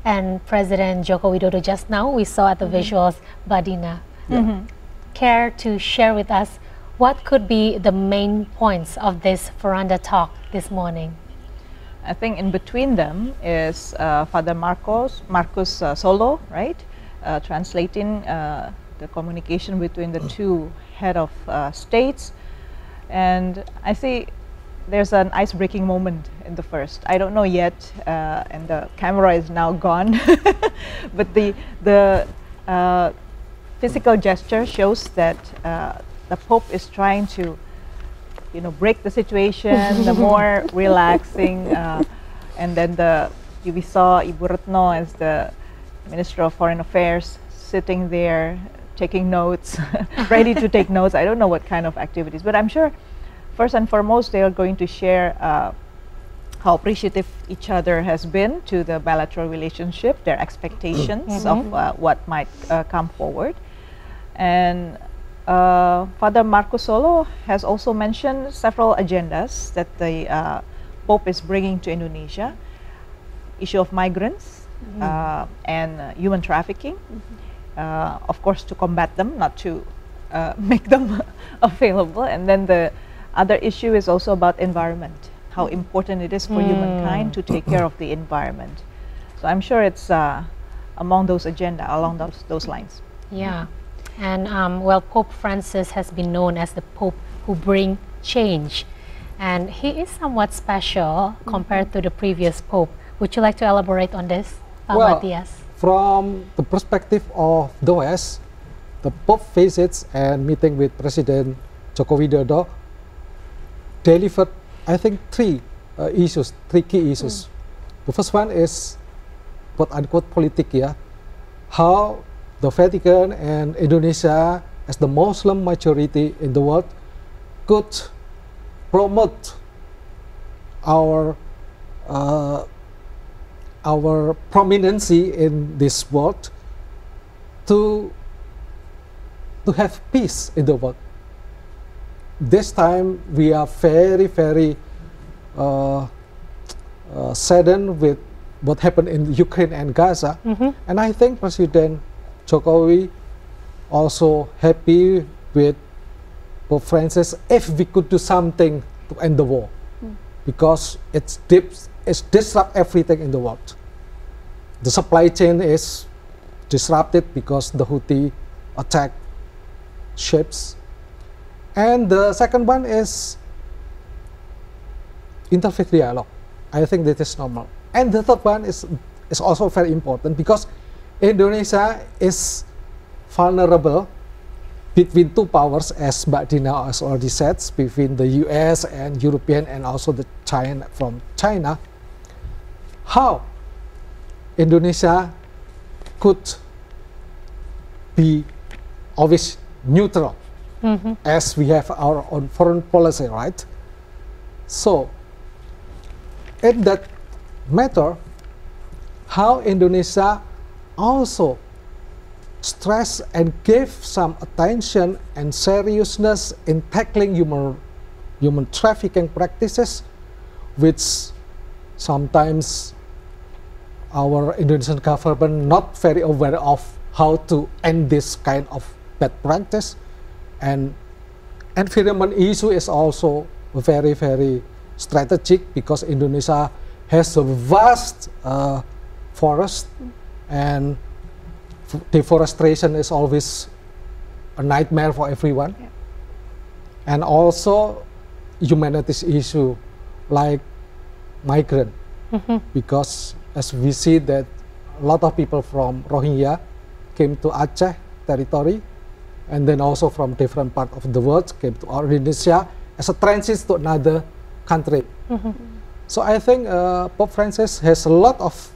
and President Joko Widodo. Just now, we saw at the visuals, Badina. Care to share with us what could be the main points of this veranda talk this morning? I think in between them is Father Marcus Solo, right? Translating the communication between the two head of states. And I see there's an ice-breaking moment in the first. I don't know yet, and the camera is now gone. But the physical gesture shows that the Pope is trying to, break the situation, the more relaxing, and then we saw Ibu Retno as the Minister of Foreign Affairs sitting there taking notes, ready to take notes. I don't know what kind of activities, but I'm sure first and foremost they are going to share how appreciative each other has been to the bilateral relationship, their expectations of what might come forward. And Father Marcus Solo has also mentioned several agendas that the Pope is bringing to Indonesia. Issue of migrants and human trafficking. Of course, to combat them, not to make them available. And then the other issue is also about environment, how important it is for humankind to take care of the environment. So I'm sure it's among those agenda, along those lines. Yeah. And well, Pope Francis has been known as the Pope who bring change. And he is somewhat special compared to the previous Pope. Would you like to elaborate on this, Matthias? From the perspective of the West, the Pope visits and meeting with President Joko Widodo delivered, I think, three key issues. The first one is quote-unquote politic, how the Vatican and Indonesia, as the Muslim majority in the world, could promote our prominence in this world to have peace in the world. This time we are very, very saddened with what happened in Ukraine and Gaza. And I think President Jokowi also happy with Pope Francis if we could do something to end the war, because it's disrupt everything in the world. The supply chain is disrupted because the Houthi attack ships. And the second one is interfaith dialogue. I think that is normal. And the third one is also very important, because Indonesia is vulnerable between two powers, as Mbak Dina has already said, between the US and European and also the China from China. How Indonesia could be always neutral, as we have our own foreign policy, right? So, in that matter, how Indonesia also stress and give some attention and seriousness in tackling human trafficking practices, which sometimes our Indonesian government not very aware of how to end this kind of bad practice. And environment issue is also very, very strategic, because Indonesia has a vast forest, and deforestation is always a nightmare for everyone. Yeah. And also humanities issue like migrant, because as we see that a lot of people from Rohingya came to Aceh territory, and then also from different parts of the world came to our Indonesia as a transit to another country. So I think Pope Francis has a lot of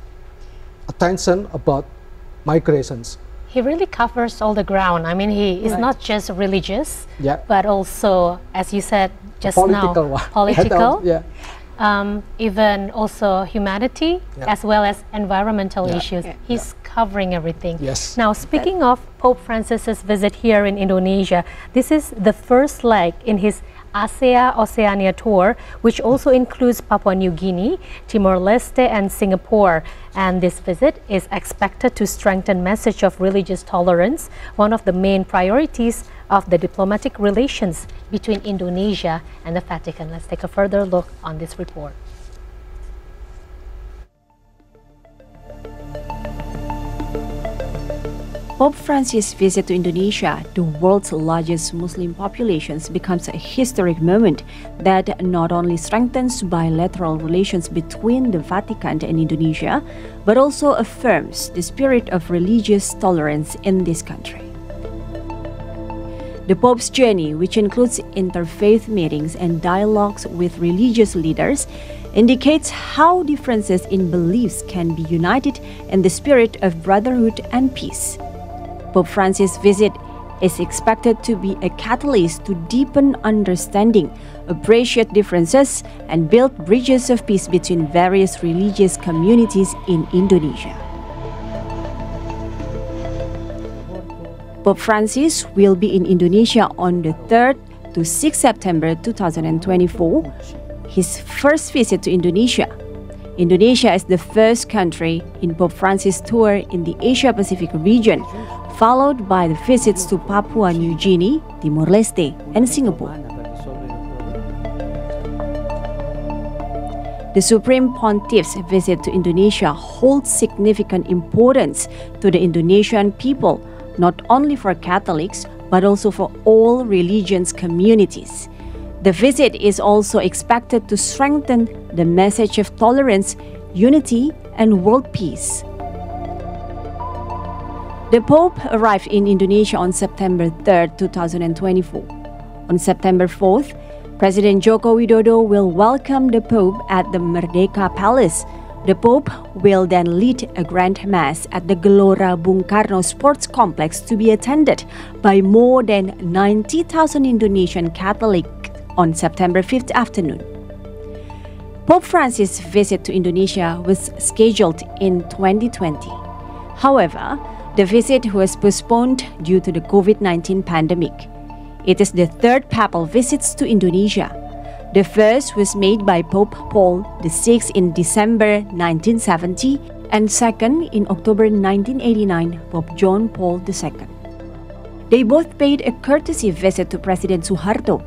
attention about migrations. He really covers all the ground. I mean, he is not just religious, but also, as you said just political now, political. Yeah. Even also humanity, as well as environmental issues. He's covering everything. Yes. Now, speaking of Pope Francis's visit here in Indonesia, this is the first leg in his ASEA-Oceania tour, which also includes Papua New Guinea, Timor-Leste, and Singapore. And this visit is expected to strengthen message of religious tolerance, one of the main priorities of the diplomatic relations between Indonesia and the Vatican. Let's take a further look on this report. Pope Francis' visit to Indonesia, the world's largest Muslim populations, becomes a historic moment that not only strengthens bilateral relations between the Vatican and Indonesia, but also affirms the spirit of religious tolerance in this country. The Pope's journey, which includes interfaith meetings and dialogues with religious leaders, indicates how differences in beliefs can be united in the spirit of brotherhood and peace. Pope Francis' visit is expected to be a catalyst to deepen understanding, appreciate differences, and build bridges of peace between various religious communities in Indonesia. Pope Francis will be in Indonesia on the 3rd to 6th September 2024, his first visit to Indonesia. Indonesia is the first country in Pope Francis' tour in the Asia-Pacific region, followed by the visits to Papua New Guinea, Timor-Leste, and Singapore. The Supreme Pontiff's visit to Indonesia holds significant importance to the Indonesian people, not only for Catholics, but also for all religions communities. The visit is also expected to strengthen the message of tolerance, unity, and world peace. The Pope arrived in Indonesia on September 3rd, 2024. On September 4th, President Joko Widodo will welcome the Pope at the Merdeka Palace. The Pope will then lead a grand mass at the Gelora Bung Karno Sports Complex to be attended by more than 90,000 Indonesian Catholics on September 5th afternoon. Pope Francis' visit to Indonesia was scheduled in 2020. However, the visit was postponed due to the COVID-19 pandemic. It is the third papal visit to Indonesia. The first was made by Pope Paul VI in December 1970 and second in October 1989, Pope John Paul II. They both paid a courtesy visit to President Suharto.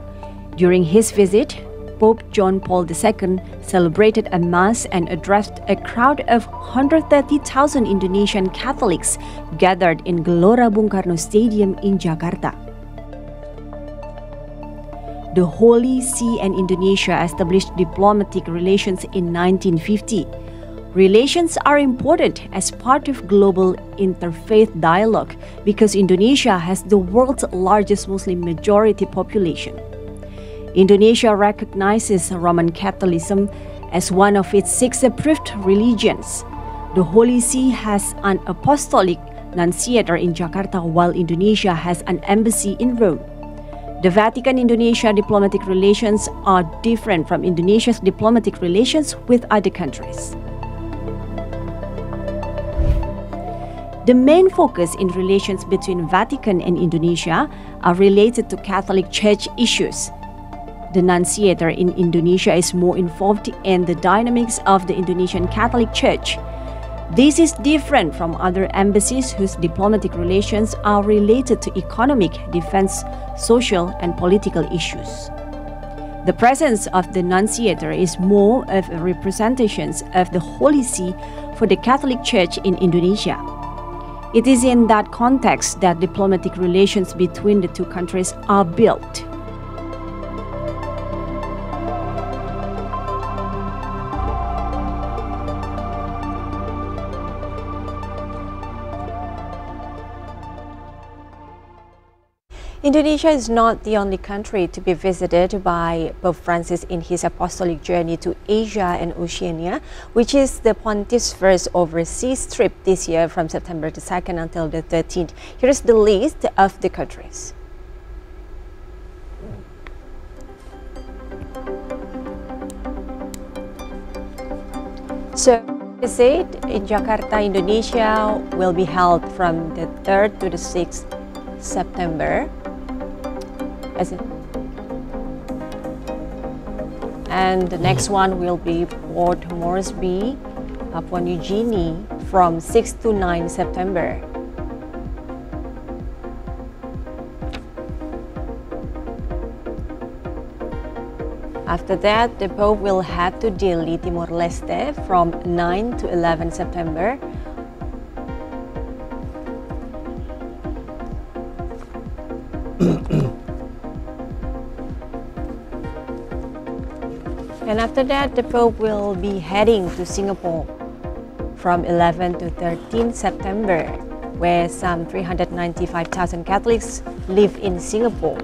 During his visit, Pope John Paul II celebrated a mass and addressed a crowd of 130,000 Indonesian Catholics gathered in Gelora Bung Karno Stadium in Jakarta. The Holy See and Indonesia established diplomatic relations in 1950. Relations are important as part of global interfaith dialogue because Indonesia has the world's largest Muslim majority population. Indonesia recognizes Roman Catholicism as one of its 6 approved religions. The Holy See has an apostolic nunciator in Jakarta while Indonesia has an embassy in Rome. The Vatican-Indonesia diplomatic relations are different from Indonesia's diplomatic relations with other countries. The main focus in relations between Vatican and Indonesia are related to Catholic Church issues. The nunciator in Indonesia is more involved in the dynamics of the Indonesian Catholic Church. This is different from other embassies whose diplomatic relations are related to economic, defense, social, and political issues. The presence of the nunciator is more of a representation of the Holy See for the Catholic Church in Indonesia. It is in that context that diplomatic relations between the two countries are built. Indonesia is not the only country to be visited by Pope Francis in his apostolic journey to Asia and Oceania, which is the Pontiff's first overseas trip this year from September the 2nd until the 13th. Here is the list of the countries. So, visit in Jakarta, Indonesia will be held from the 3rd to the 6th September. And the next one will be Port Moresby, Papua New Guinea from 6 to 9 September. After that, the Pope will head to Dili, Timor-Leste from 9 to 11 September. And after that, the Pope will be heading to Singapore from 11 to 13 September, where some 395,000 Catholics live in Singapore.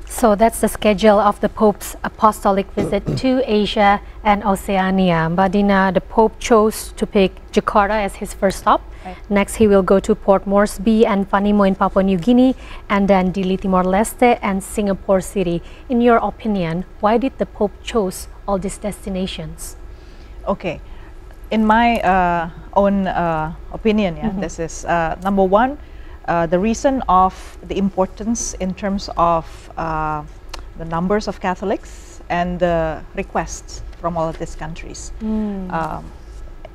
So that's the schedule of the Pope's apostolic visit to Asia and Oceania. Mbak Dina, the Pope chose to pick Jakarta as his first stop. Right. Next, he will go to Port Moresby and Vanimo in Papua New Guinea, and then Dili, Timor-Leste, and Singapore City. In your opinion, why did the Pope choose all these destinations? Okay, in my own opinion, this is number one. The reason of the importance in terms of the numbers of Catholics and the requests from all of these countries.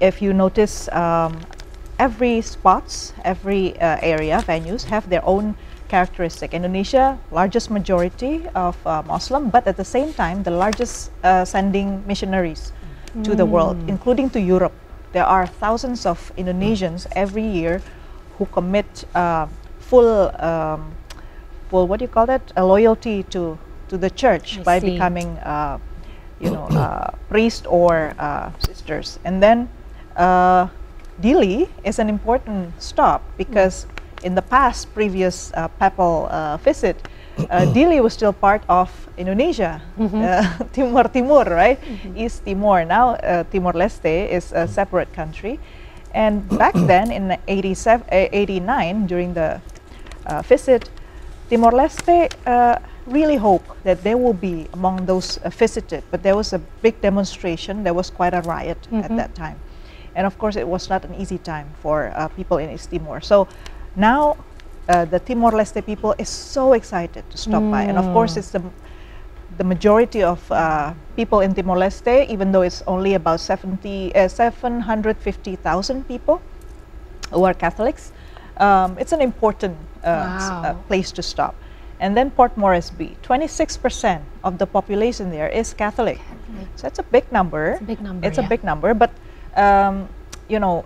If you notice, every spots, every area, venues have their own characteristic. Indonesia, largest majority of Muslim, but at the same time, the largest sending missionaries to the world, including to Europe. There are thousands of Indonesians every year who commit full what do you call that? A loyalty to the church by becoming, priest or sisters. And then Dili is an important stop because in the past, previous papal visit, Dili was still part of Indonesia, Timor, right? East Timor. Now Timor-Leste is a separate country. And back then, in 89, during the visit, Timor-Leste really hoped that they will be among those visited, but there was a big demonstration. There was quite a riot at that time. And of course, it was not an easy time for people in East Timor. So now, the Timor-Leste people is so excited to stop by. And of course, it's the majority of people in Timor-Leste, even though it's only about 750,000 people who are Catholics, it's an important place to stop. And then Port Moresby, 26% of the population there is Catholic. So that's a big number. It's a big number. It's a big number, but you know,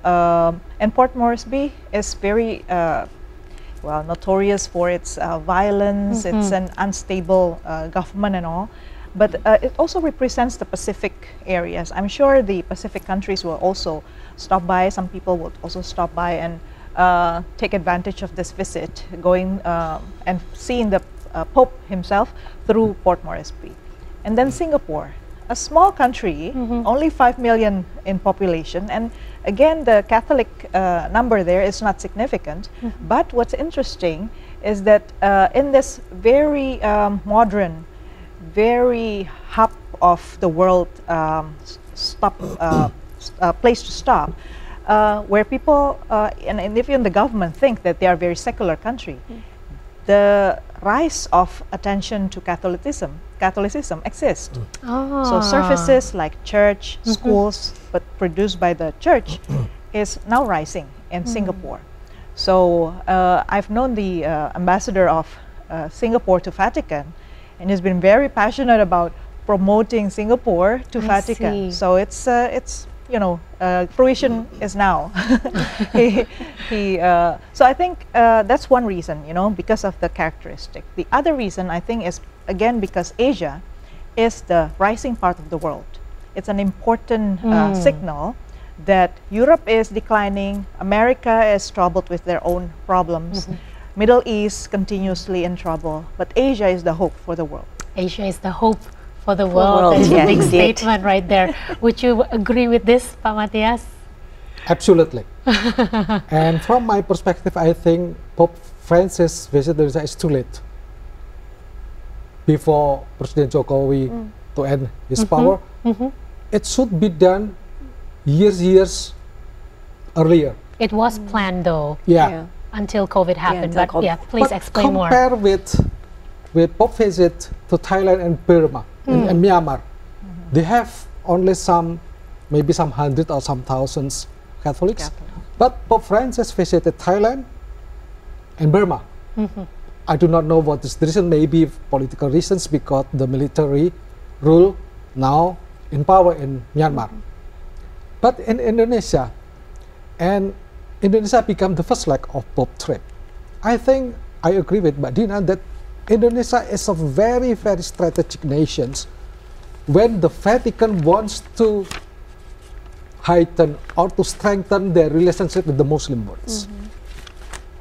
and Port Moresby is very well notorious for its violence. It's an unstable government and all, but it also represents the Pacific areas. I'm sure the Pacific countries will also stop by. Some people will also stop by and take advantage of this visit, going and seeing the Pope himself through Port Moresby. And then Singapore, a small country, only 5 million in population, and again the Catholic number there is not significant, but what's interesting is that in this very modern, very hub of the world place to stop, where people and even the government think that they are a very secular country, the rise of attention to Catholicism exists. So services like church, schools, but produced by the church, is now rising in Singapore. So I've known the ambassador of Singapore to Vatican, and he's been very passionate about promoting Singapore to Vatican. So it's you know, fruition is now. So I think that's one reason, you know, because of the characteristic. The other reason I think is, again, because Asia is the rising part of the world. It's an important signal that Europe is declining, America is troubled with their own problems, Middle East continuously in trouble, but Asia is the hope for the world. Asia is the hope for the world. That's a big statement right there. Would you agree with this, Pak Matthias? Absolutely. And from my perspective, I think Pope Francis visit Indonesia is too late. Before President Jokowi to end his power, it should be done years earlier. It was planned though. Yeah. Until COVID happened. But yeah, please explain more. Compare with Pope visit to Thailand and Burma and Myanmar, they have only maybe some hundred or some thousands Catholics. But Pope Francis visited Thailand and Burma. I do not know what is the reason, maybe political reasons, because the military rule now in power in Myanmar. But in Indonesia, and Indonesia became the first leg of Pope trip. I think I agree with Mbak Dina that Indonesia is a very, very strategic nation. When the Vatican wants to heighten or to strengthen their relationship with the Muslim world.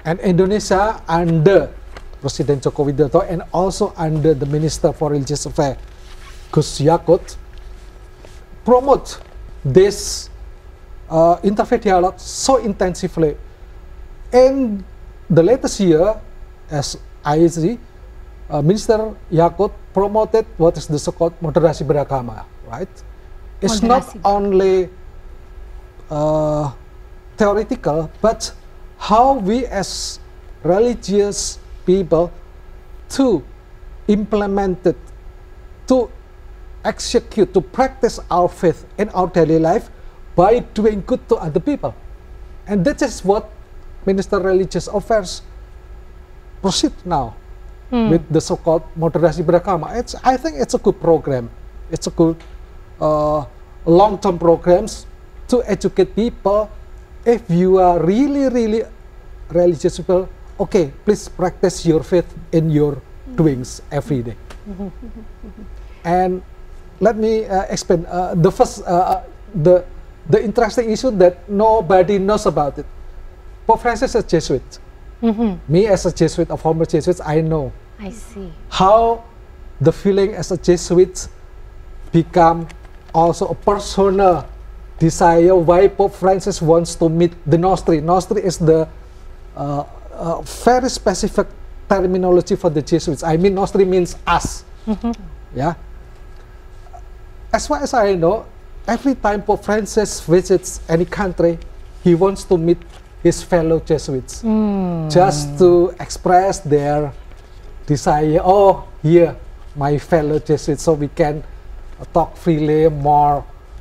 And Indonesia, under President Joko Widodo and also under the Minister for Religious Affairs, Gus Yakut, promote this interfaith dialogue so intensively. In the latest year, as I see, Minister Yakut promoted what is the so-called moderasi beragama, right? It's not only theoretical, but how we as religious people to implement it, to execute, to practice our faith in our daily life by doing good to other people. And that is what Minister Religious Affairs proceed now with the so-called moderasi beragama. I think it's a good program. It's a good long-term programs to educate people. If you are really, really religious people, okay, please practice your faith in your doings every day. And let me explain the first, the interesting issue that nobody knows about it. Pope Francis is a Jesuit. Me as a Jesuit, a former Jesuit, I know. I see. How the feeling as a Jesuit become also a personal desire why Pope Francis wants to meet the Nostri. Nostri is the very specific terminology for the Jesuits. I mean, Nostri means us. Yeah. As far as I know, every time Pope Francis visits any country, he wants to meet his fellow Jesuits, just to express their desire. Oh, here, my fellow Jesuits, so we can talk freely, no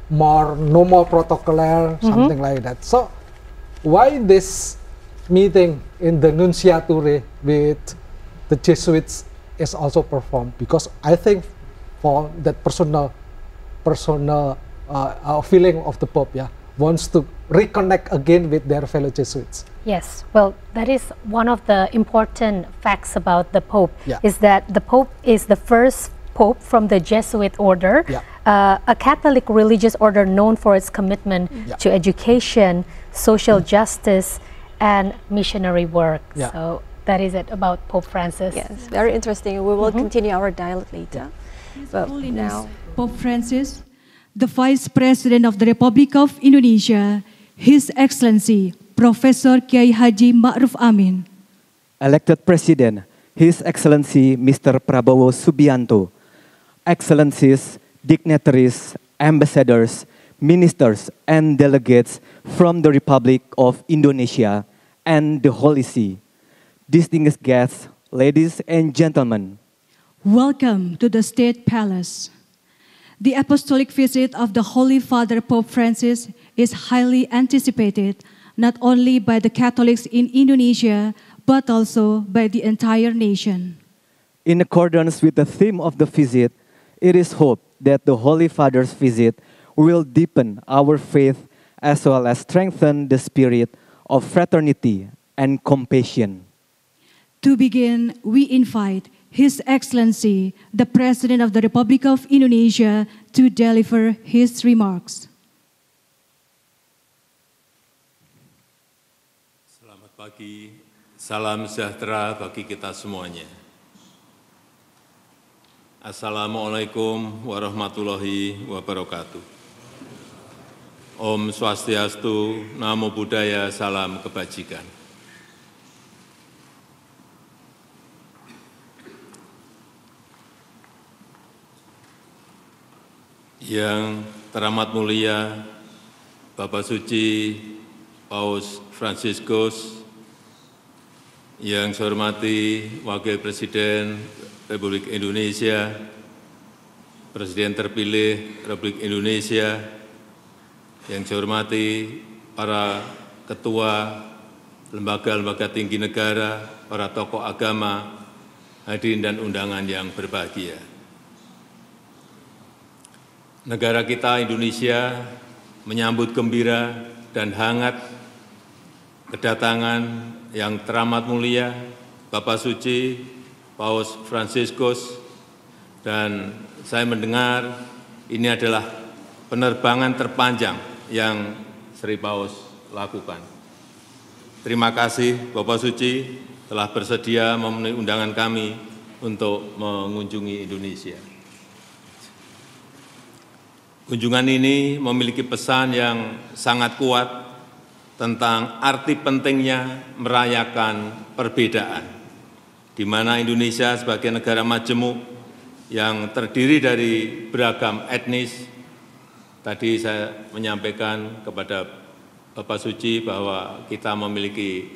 more protocolar, something like that. So why this meeting in the Nunciature with the Jesuits is also performed? Because I think for that personal feeling of the Pope, wants to reconnect again with their fellow Jesuits. Yes, well, that is one of the important facts about the Pope, Yeah. is that the Pope is the first Pope from the Jesuit order, Yeah. A Catholic religious order known for its commitment Yeah. to education, social justice, and missionary work. Yeah. So that is it about Pope Francis. Yes, very interesting. We will continue our dialogue later. But Holiness now, Pope Francis, the Vice President of the Republic of Indonesia, His Excellency Professor Kiai Haji Ma'ruf Amin, Elected President, His Excellency Mr. Prabowo Subianto, Excellencies, dignitaries, ambassadors, ministers, and delegates from the Republic of Indonesia and the Holy See, distinguished guests, ladies and gentlemen. welcome to the State Palace. The apostolic visit of the Holy Father Pope Francis is highly anticipated not only by the Catholics in Indonesia, but also by the entire nation. In accordance with the theme of the visit, it is hoped that the Holy Father's visit will deepen our faith as well as strengthen the spirit of fraternity and compassion. To begin, we invite His Excellency, the President of the Republic of Indonesia, to deliver his remarks. Selamat pagi, salam sejahtera bagi kita semuanya. Assalamualaikum warahmatullahi wabarakatuh. Om Swastiastu, Namo Buddhaya, salam kebajikan. Yang teramat mulia Bapak Suci Paus Fransiskus, yang saya hormati Wakil Presiden Republik Indonesia, Presiden terpilih Republik Indonesia, yang saya hormati para ketua lembaga-lembaga tinggi negara, para tokoh agama, hadirin dan undangan yang berbahagia. Negara kita Indonesia menyambut gembira dan hangat kedatangan yang teramat mulia Bapak Suci Paus Fransiskus, dan saya mendengar ini adalah penerbangan terpanjang yang Sri Paus lakukan. Terima kasih Bapak Suci telah bersedia memenuhi undangan kami untuk mengunjungi Indonesia. Kunjungan ini memiliki pesan yang sangat kuat tentang arti pentingnya merayakan perbedaan, di mana Indonesia sebagai negara majemuk yang terdiri dari beragam etnis. Tadi saya menyampaikan kepada Bapak Suci bahwa kita memiliki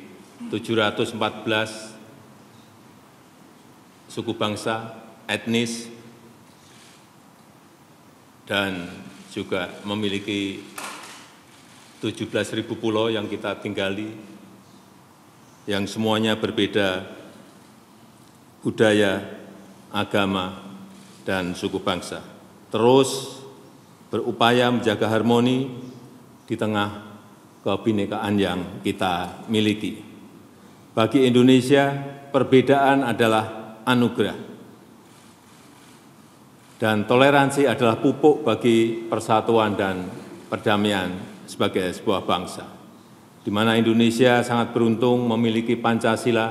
714 suku bangsa, etnis, dan juga memiliki 17.000 pulau yang kita tinggali, yang semuanya berbeda budaya, agama, dan suku bangsa. Terus berupaya menjaga harmoni di tengah kebinekaan yang kita miliki. Bagi Indonesia, perbedaan adalah anugerah. Dan toleransi adalah pupuk bagi persatuan dan perdamaian sebagai sebuah bangsa, di mana Indonesia sangat beruntung memiliki Pancasila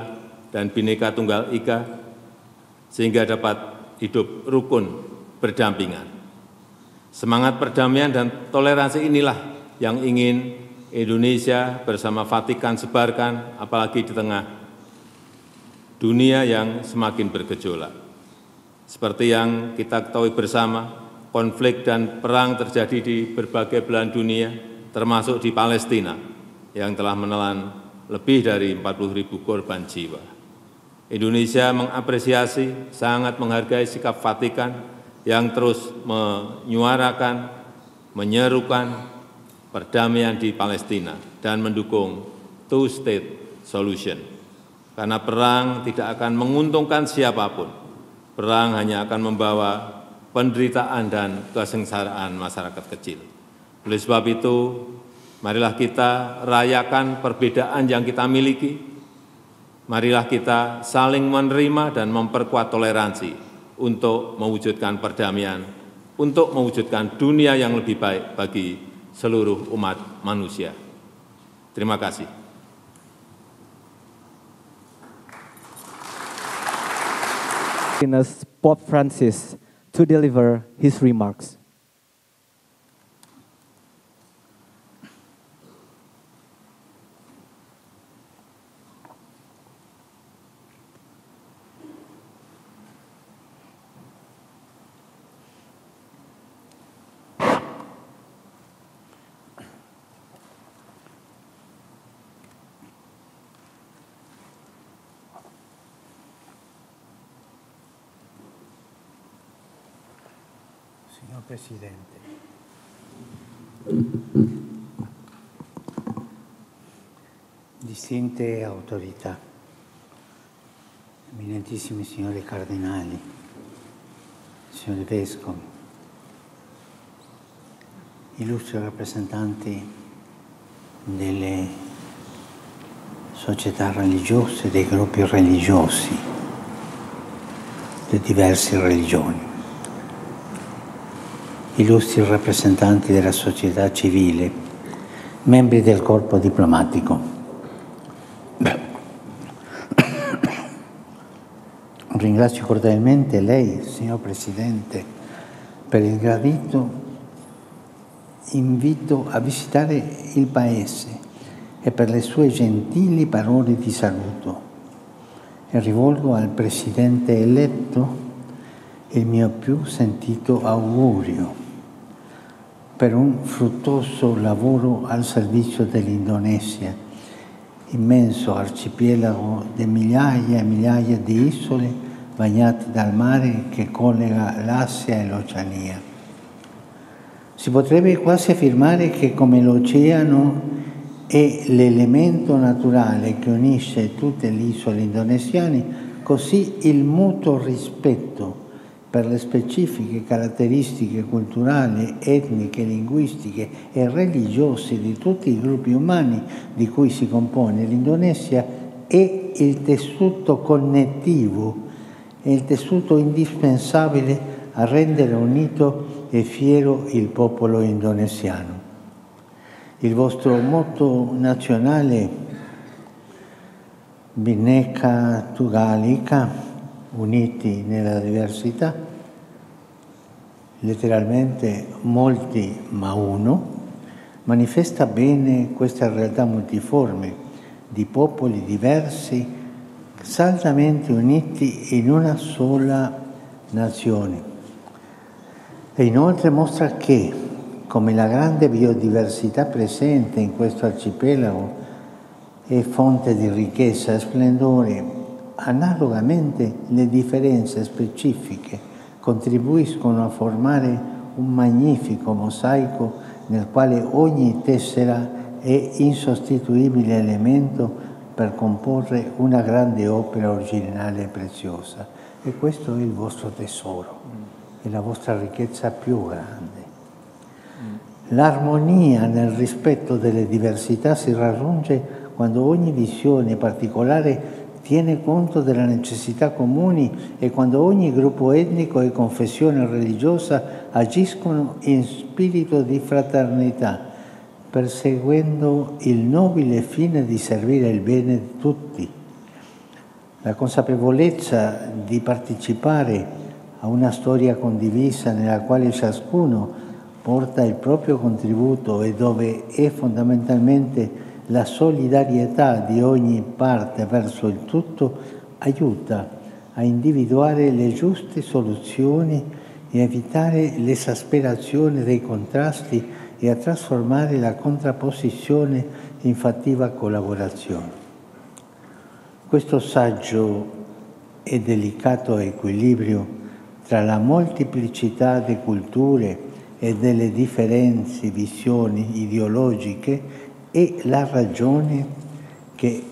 dan Bhinneka Tunggal Ika, sehingga dapat hidup rukun berdampingan. Semangat perdamaian dan toleransi inilah yang ingin Indonesia bersama Vatikan sebarkan, apalagi di tengah dunia yang semakin bergejolak. Seperti yang kita ketahui bersama, konflik dan perang terjadi di berbagai belahan dunia, termasuk di Palestina, yang telah menelan lebih dari 40.000 korban jiwa. Indonesia mengapresiasi, sangat menghargai sikap Vatikan yang terus menyuarakan, menyerukan perdamaian di Palestina dan mendukung two-state solution. Karena perang tidak akan menguntungkan siapapun. Perang hanya akan membawa penderitaan dan kesengsaraan masyarakat kecil. Oleh sebab itu, marilah kita rayakan perbedaan yang kita miliki. Marilah kita saling menerima dan memperkuat toleransi untuk mewujudkan perdamaian, untuk mewujudkan dunia yang lebih baik bagi seluruh umat manusia. Terima kasih. Pope Francis to deliver his remarks. Signor Presidente, distinte autorità, eminentissimi signori cardinali, signori vescovi, illustri rappresentanti delle società religiose, dei gruppi religiosi, di diverse religioni, illustri rappresentanti della società civile, membri del corpo diplomatico. Ringrazio cordialmente lei, signor Presidente, per il gradito invito a visitare il Paese e per le sue gentili parole di saluto. E rivolgo al Presidente eletto il mio più sentito augurio per un fruttuoso lavoro al servizio dell'Indonesia, immenso arcipelago di migliaia e migliaia di isole bagnate dal mare che collega l'Asia e l'Oceania. Si potrebbe quasi affermare che come l'oceano è l'elemento naturale che unisce tutte le isole indonesiane, così il mutuo rispetto per le specifiche caratteristiche culturali, etniche, linguistiche e religiose di tutti i gruppi umani di cui si compone l'Indonesia è il tessuto connettivo, è il tessuto indispensabile a rendere unito e fiero il popolo indonesiano. Il vostro motto nazionale, Bhinneka Tunggal Ika, uniti nella diversità, letteralmente molti ma uno, manifesta bene questa realtà multiforme di popoli diversi, saldamente uniti in una sola nazione. E inoltre mostra che, come la grande biodiversità presente in questo arcipelago è fonte di ricchezza e splendore, analogamente le differenze specifiche contribuiscono a formare un magnifico mosaico nel quale ogni tessera è insostituibile elemento per comporre una grande opera originale e preziosa. E questo è il vostro tesoro, è la vostra ricchezza più grande. L'armonia nel rispetto delle diversità si raggiunge quando ogni visione particolare tiene conto delle necessità comuni e quando ogni gruppo etnico e confessione religiosa agiscono in spirito di fraternità, perseguendo il nobile fine di servire il bene di tutti. La consapevolezza di partecipare a una storia condivisa nella quale ciascuno porta il proprio contributo e dove è fondamentalmente la solidarietà di ogni parte verso il tutto aiuta a individuare le giuste soluzioni e evitare l'esasperazione dei contrasti e a trasformare la contrapposizione in fattiva collaborazione. Questo saggio e delicato equilibrio tra la molteplicità di culture e delle differenti visioni ideologiche e la ragione che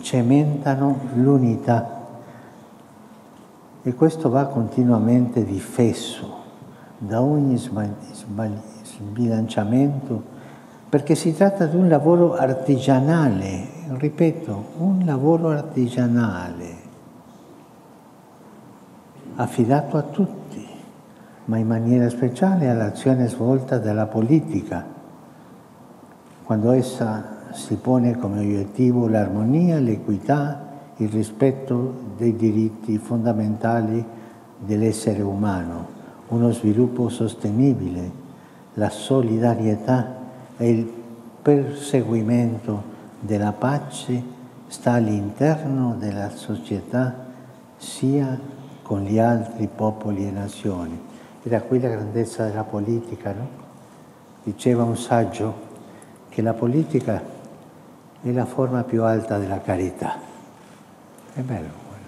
cementano l'unità. E questo va continuamente difeso da ogni sbilanciamento, perché si tratta di un lavoro artigianale, ripeto, un lavoro artigianale, affidato a tutti, ma in maniera speciale all'azione svolta dalla politica, quando essa si pone come obiettivo l'armonia, l'equità, il rispetto dei diritti fondamentali dell'essere umano, uno sviluppo sostenibile, la solidarietà e il perseguimento della pace sta all'interno della società sia con gli altri popoli e nazioni. E da qui la grandezza della politica, no? Diceva un saggio che la politica è la forma più alta della carità. È bello quello.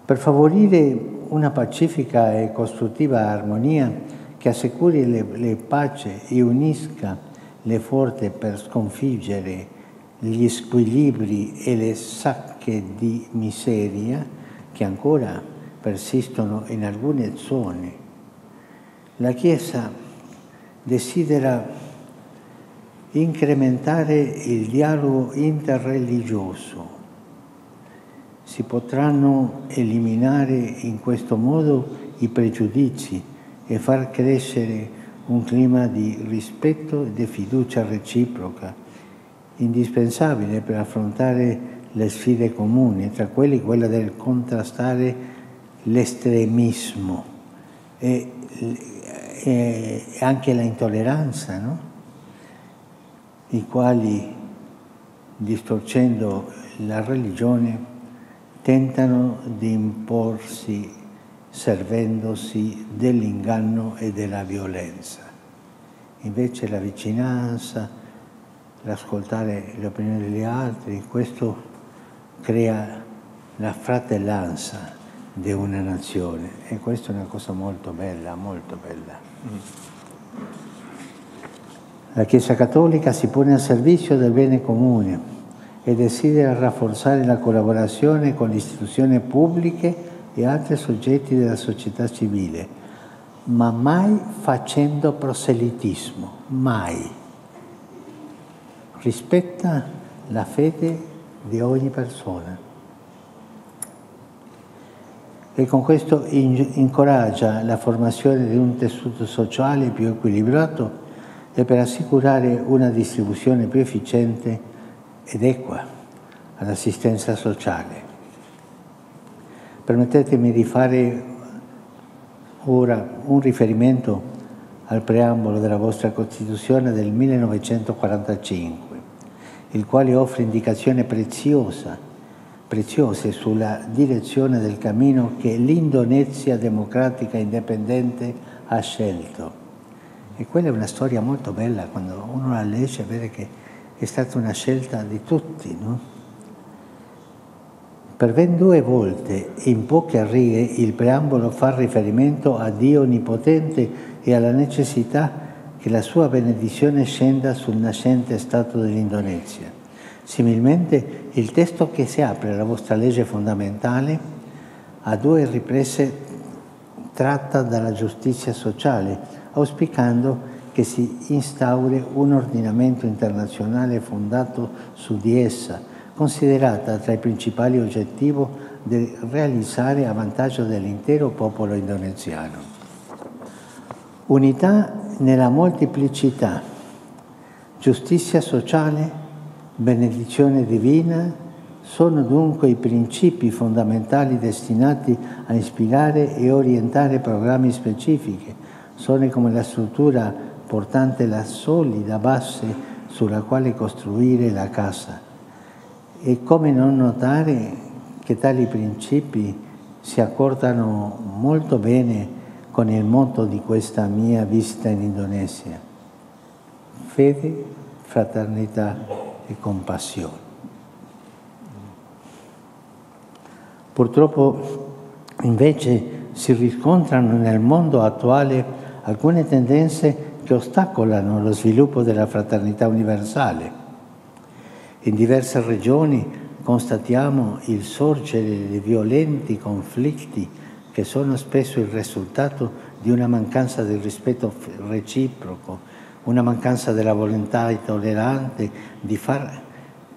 Per favorire una pacifica e costruttiva armonia che assicuri le pace e unisca le forze per sconfiggere gli squilibri e le sacche di miseria che ancora persistono in alcune zone, la Chiesa desidera incrementare il dialogo interreligioso. Si potranno eliminare in questo modo i pregiudizi e far crescere un clima di rispetto e di fiducia reciproca, indispensabile per affrontare le sfide comuni, tra quelli quella del contrastare l'estremismo e anche la intolleranza, no? I quali, distorcendo la religione, tentano di imporsi servendosi dell'inganno e della violenza. Invece la vicinanza, l'ascoltare le opinioni degli altri, questo crea la fratellanza di una nazione e questa è una cosa molto bella, molto bella. La Chiesa Cattolica si pone al servizio del bene comune e desidera rafforzare la collaborazione con le istituzioni pubbliche e altri soggetti della società civile, ma mai facendo proselitismo, mai. Rispetta la fede di ogni persona. E con questo incoraggia la formazione di un tessuto sociale più equilibrato e per assicurare una distribuzione più efficiente ed equa all'assistenza sociale. Permettetemi di fare ora un riferimento al preambolo della vostra Costituzione del 1945, il quale offre indicazioni preziose sulla direzione del cammino che l'Indonezia democratica e indipendente ha scelto. E quella è una storia molto bella, quando uno la legge vede che è stata una scelta di tutti, no? Per ben 2 volte, in poche righe, il preambolo fa riferimento a Dio Onnipotente e alla necessità che la sua benedizione scenda sul nascente Stato dell'Indonezia. Similmente, il testo che si apre alla vostra legge fondamentale, a 2 riprese tratta dalla giustizia sociale, auspicando che si instauri un ordinamento internazionale fondato su di essa, considerata tra i principali obiettivi da realizzare a vantaggio dell'intero popolo indonesiano. Unità nella molteplicità, giustizia sociale, benedizione divina sono dunque i principi fondamentali destinati a ispirare e orientare programmi specifici. Sono come la struttura portante la solida base sulla quale costruire la casa. E come non notare che tali principi si accordano molto bene con il motto di questa mia visita in Indonesia: fede, fraternità e compassione. Purtroppo invece si riscontrano nel mondo attuale alcune tendenze che ostacolano lo sviluppo della fraternità universale. In diverse regioni constatiamo il sorgere di violenti conflitti che sono spesso il risultato di una mancanza del rispetto reciproco, una mancanza della volontà intollerante di far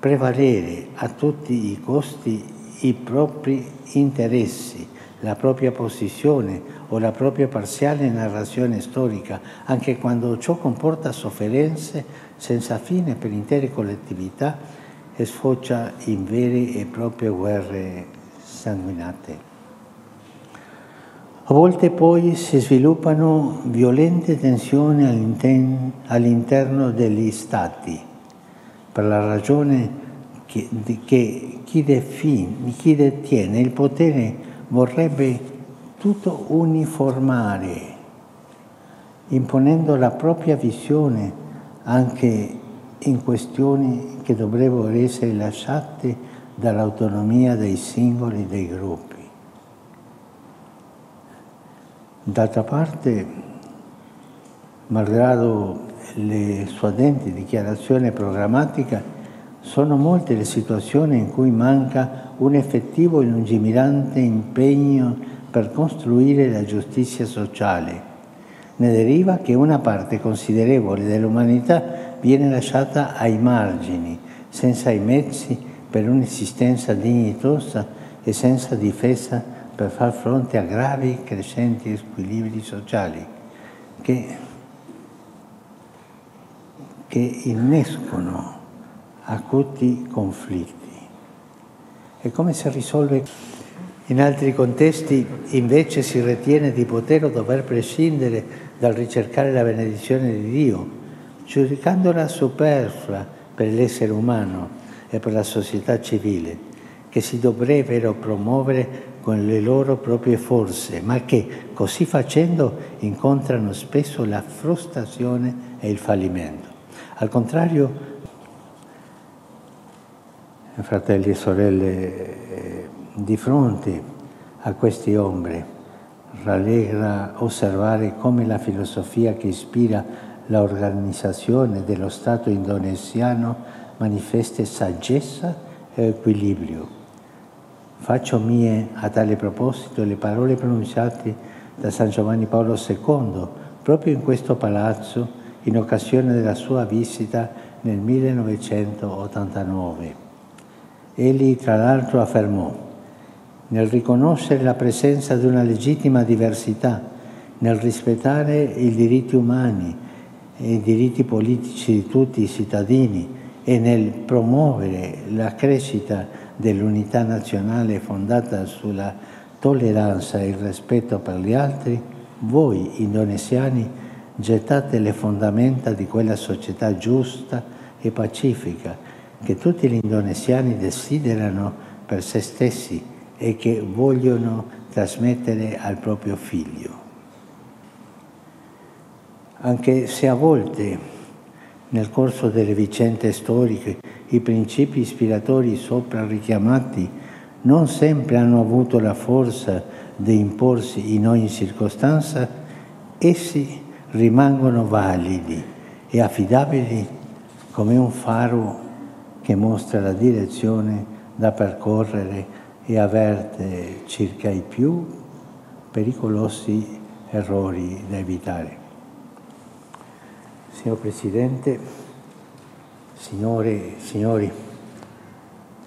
prevalere a tutti i costi i propri interessi, la propria posizione o la propria parziale narrazione storica, anche quando ciò comporta sofferenze senza fine per intere collettività e sfocia in vere e proprie guerre sanguinate. A volte poi si sviluppano violente tensioni all'interno degli Stati, per la ragione che chi detiene il potere vorrebbe tutto uniformare, imponendo la propria visione anche in questioni che dovrebbero essere lasciate dall'autonomia dei singoli e dei gruppi. D'altra parte, malgrado le suadenti dichiarazioni programmatiche, sono molte le situazioni in cui manca un effettivo e lungimirante impegno per costruire la giustizia sociale. Ne deriva che una parte considerevole dell'umanità viene lasciata ai margini, senza i mezzi per un'esistenza dignitosa e senza difesa per far fronte a gravi crescenti squilibri sociali che innescono acuti conflitti. E come si risolve? In altri contesti invece si ritiene di poter o dover prescindere dal ricercare la benedizione di Dio, giudicandola superflua per l'essere umano e per la società civile, che si dovrebbero promuovere con le loro proprie forze, ma che così facendo incontrano spesso la frustrazione e il fallimento. Al contrario, fratelli e sorelle, di fronte a queste ombre rallegra osservare come la filosofia che ispira l'organizzazione dello Stato indonesiano manifesta saggezza e equilibrio. Faccio mie a tale proposito le parole pronunciate da San Giovanni Paolo II proprio in questo palazzo in occasione della sua visita nel 1989. Egli tra l'altro affermò: nel riconoscere la presenza di una legittima diversità, nel rispettare i diritti umani e i diritti politici di tutti i cittadini e nel promuovere la crescita dell'unità nazionale fondata sulla tolleranza e il rispetto per gli altri, voi indonesiani gettate le fondamenta di quella società giusta e pacifica che tutti gli indonesiani desiderano per se stessi e che vogliono trasmettere al proprio figlio. Anche se a volte, nel corso delle vicende storiche, i principi ispiratori sopra richiamati non sempre hanno avuto la forza di imporsi in ogni circostanza, essi rimangono validi e affidabili come un faro che mostra la direzione da percorrere e avverte circa i più pericolosi errori da evitare. Signor Presidente, signore e signori,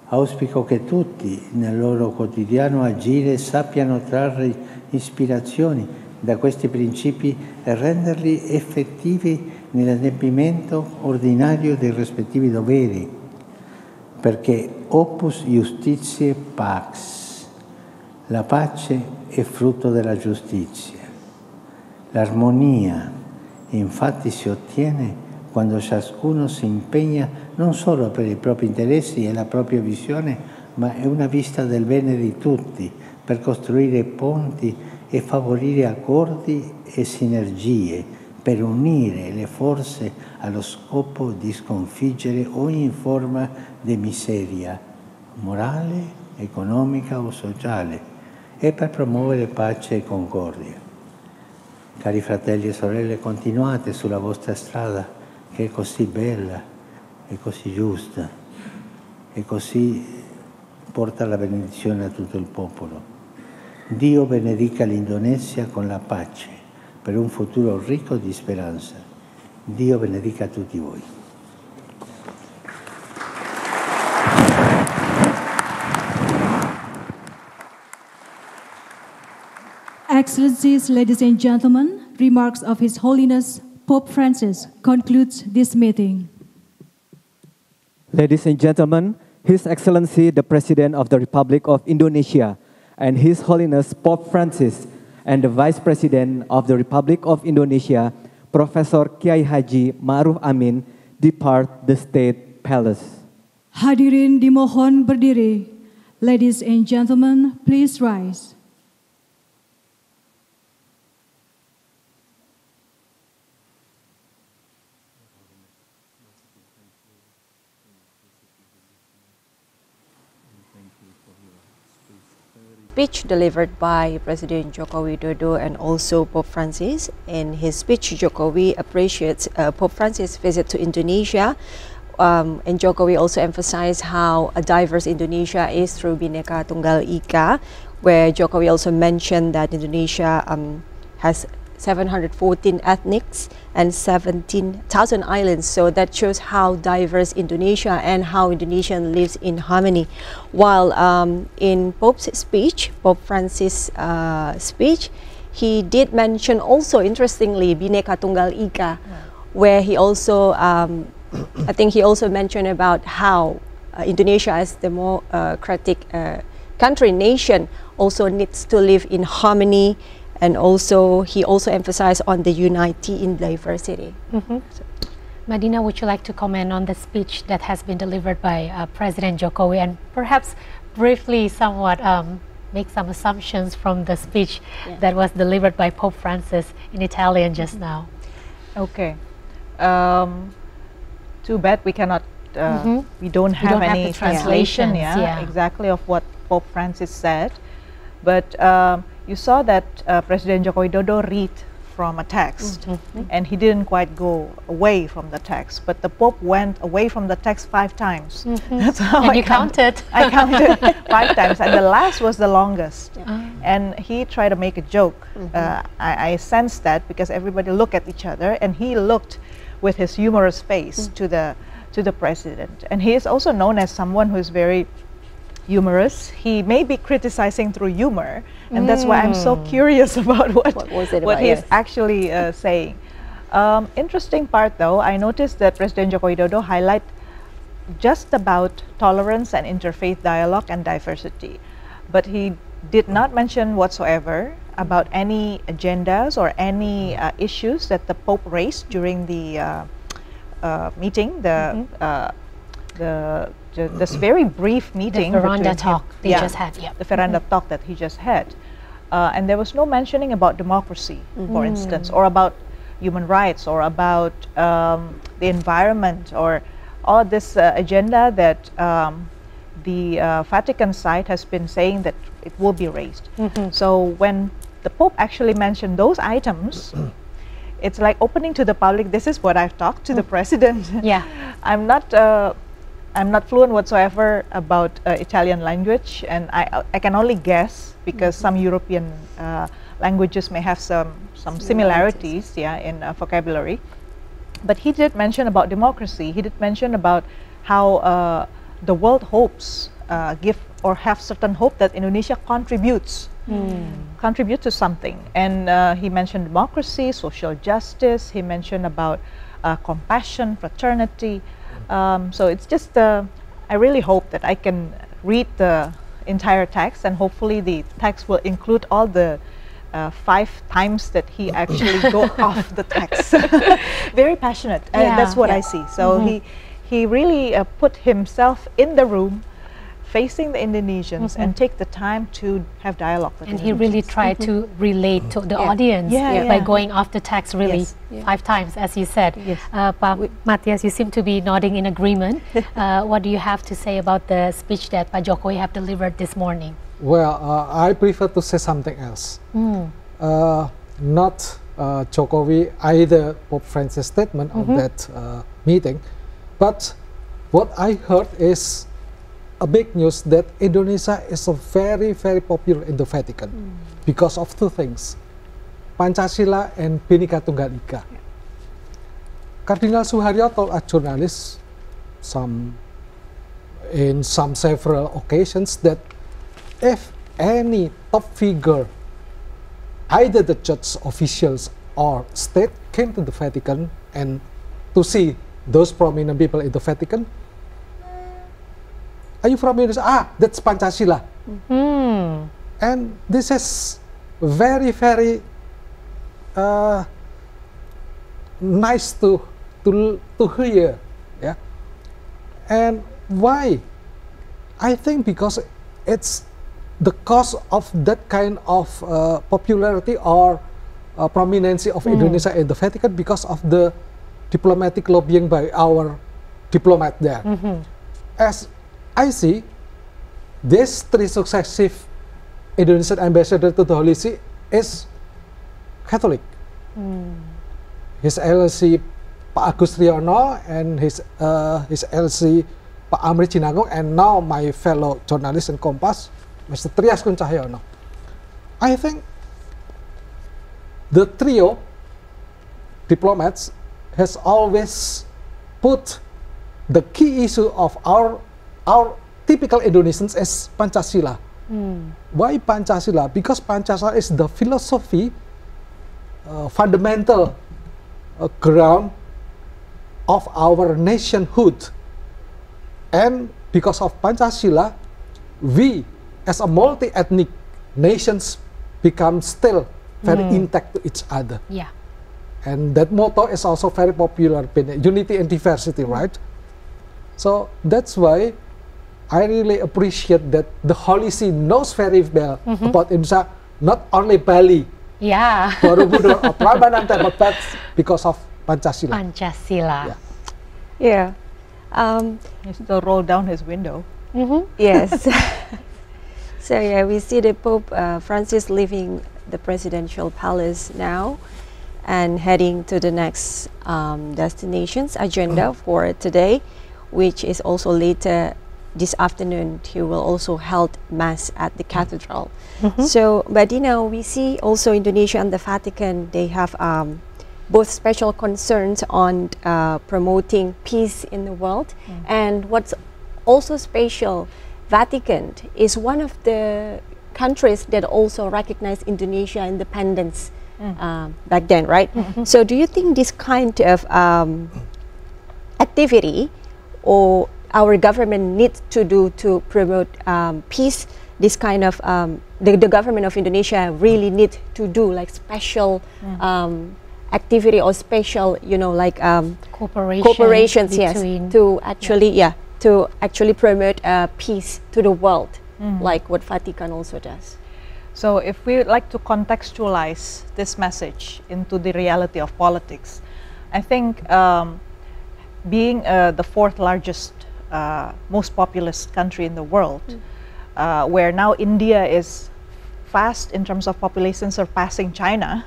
auspico che tutti nel loro quotidiano agire sappiano trarre ispirazioni da questi principi e renderli effettivi nell'adempimento ordinario dei rispettivi doveri, perché opus justitiae pax, la pace è frutto della giustizia. L'armonia infatti si ottiene quando ciascuno si impegna non solo per i propri interessi e la propria visione, ma è una vista del bene di tutti, per costruire ponti e favorire accordi e sinergie, per unire le forze allo scopo di sconfiggere ogni forma di miseria morale economica o sociale e per promuovere pace e concordia. Cari fratelli e sorelle, continuate sulla vostra strada che è così bella e così giusta e così porta la benedizione a tutto il popolo. Dio benedica l'Indonesia con la pace per un futuro ricco di speranza. Dio benedica tutti voi. Excellencies, ladies and gentlemen, remarks of His Holiness Pope Francis concludes this meeting. Ladies and gentlemen, His Excellency the President of the Republic of Indonesia and His Holiness Pope Francis and the Vice President of the Republic of Indonesia, Professor Kiai Haji Ma'ruf Amin, depart the State Palace. Hadirin dimohon berdiri. Ladies and gentlemen, please rise. Speech delivered by President Joko Widodo and also Pope Francis. In his speech, Jokowi appreciates Pope Francis' visit to Indonesia, and Jokowi also emphasized how a diverse Indonesia is through Bhinneka Tunggal Ika, where Jokowi also mentioned that Indonesia has 714 ethnics and 17,000 islands. So that shows how diverse Indonesia and how Indonesian lives in harmony. While in Pope's speech, Pope Francis' speech, he did mention also, interestingly, Bhinneka Tunggal Ika, where he also, I think he also mentioned about how Indonesia as democratic country, nation, also needs to live in harmony. And also, he also emphasized on the unity in diversity. Madina, would you like to comment on the speech that has been delivered by President Jokowi, and perhaps briefly somewhat make some assumptions from the speech that was delivered by Pope Francis in Italian just now? Okay. Too bad we cannot, we don't have any the translation translations, exactly of what Pope Francis said. But you saw that President Joko Widodo read from a text, and he didn't quite go away from the text, but the Pope went away from the text 5 times. That's how And you counted. I counted 5 times, and the last was the longest. And he tried to make a joke. I sensed that because everybody looked at each other, and he looked with his humorous face to the president. And he is also known as someone who is very humorous. He may be criticizing through humor, and that's why I'm so curious about what he's actually saying. Interesting part though, I noticed that President Joko Widodo highlight just about tolerance and interfaith dialogue and diversity, but he did not mention whatsoever about any agendas or any issues that the Pope raised during the meeting, this very brief meeting, the veranda talk they just had, the veranda talk that he just had, and there was no mentioning about democracy, for instance, or about human rights, or about the environment, or all this agenda that the Vatican side has been saying that it will be raised. So when the Pope actually mentioned those items, it's like opening to the public. This is what I've talked to the president. I'm not fluent whatsoever about Italian language, and I can only guess because some European languages may have some similarities in vocabulary. But he did mention about democracy. He did mention about how the world hopes give or have certain hope that Indonesia contribute to something. And he mentioned democracy, social justice. He mentioned about compassion, fraternity. So it's just, I really hope that I can read the entire text, and hopefully the text will include all the 5 times that he actually go off the text. Very passionate, that's what I see. So he really put himself in the room, facing the Indonesians and take the time to have dialogue with And them. he really tried to relate to the audience by going off the text really 5 times, as you said. Yes. Pak Matthias, you seem to be nodding in agreement. What do you have to say about the speech that Pak Jokowi have delivered this morning? Well, I prefer to say something else. Not Jokowi, either Pope Francis' statement of that meeting, but what I heard is a big news that Indonesia is a very, very popular in the Vatican because of 2 things, Pancasila and Bhinneka Tunggal Ika. Cardinal Suharyo told a journalist in several occasions that if any top figure, either the church officials or state, came to the Vatican and to see those prominent people in the Vatican, are you from Indonesia? Ah, that's Pancasila. And this is very, very nice to hear. Yeah. And why? I think because it's the cause of that kind of popularity or prominence of Indonesia in the Vatican because of the diplomatic lobbying by our diplomat there. As I see, these 3 successive Indonesian ambassadors to the Holy See is Catholic. His LC Pak Agus Riono and his LC Pak Amri Jinagong, and now my fellow journalist in Kompas, Mr. Trias Kun Cahyono. I think the trio diplomats has always put the key issue of our typical Indonesians as Pancasila. Why Pancasila? Because Pancasila is the philosophy, fundamental ground of our nationhood. And because of Pancasila, we as a multi-ethnic nations become still very intact to each other. Yeah. And that motto is also very popular, unity and diversity, right? So that's why I really appreciate that the Holy See knows very well about Indonesia, not only Bali, Borobudur or Prambanan, but that's because of Pancasila. Pancasila. Yeah. He still rolled down his window. Yes. So yeah, we see the Pope Francis leaving the presidential palace now and heading to the next destinations agenda for today, which is also later this afternoon. He will also hold mass at the cathedral. So, but you know, we see also Indonesia and the Vatican, they have both special concerns on promoting peace in the world. And what's also special, Vatican is one of the countries that also recognized Indonesia independence back then, right? So do you think this kind of activity or our government needs to do to promote peace, this kind of, the government of Indonesia really need to do like special activity or special, you know, like cooperations, yes, to actually, to actually promote peace to the world, like what Vatican also does. So if we like to contextualize this message into the reality of politics, I think being the 4th largest, most populous country in the world, where now India is fast in terms of population surpassing China,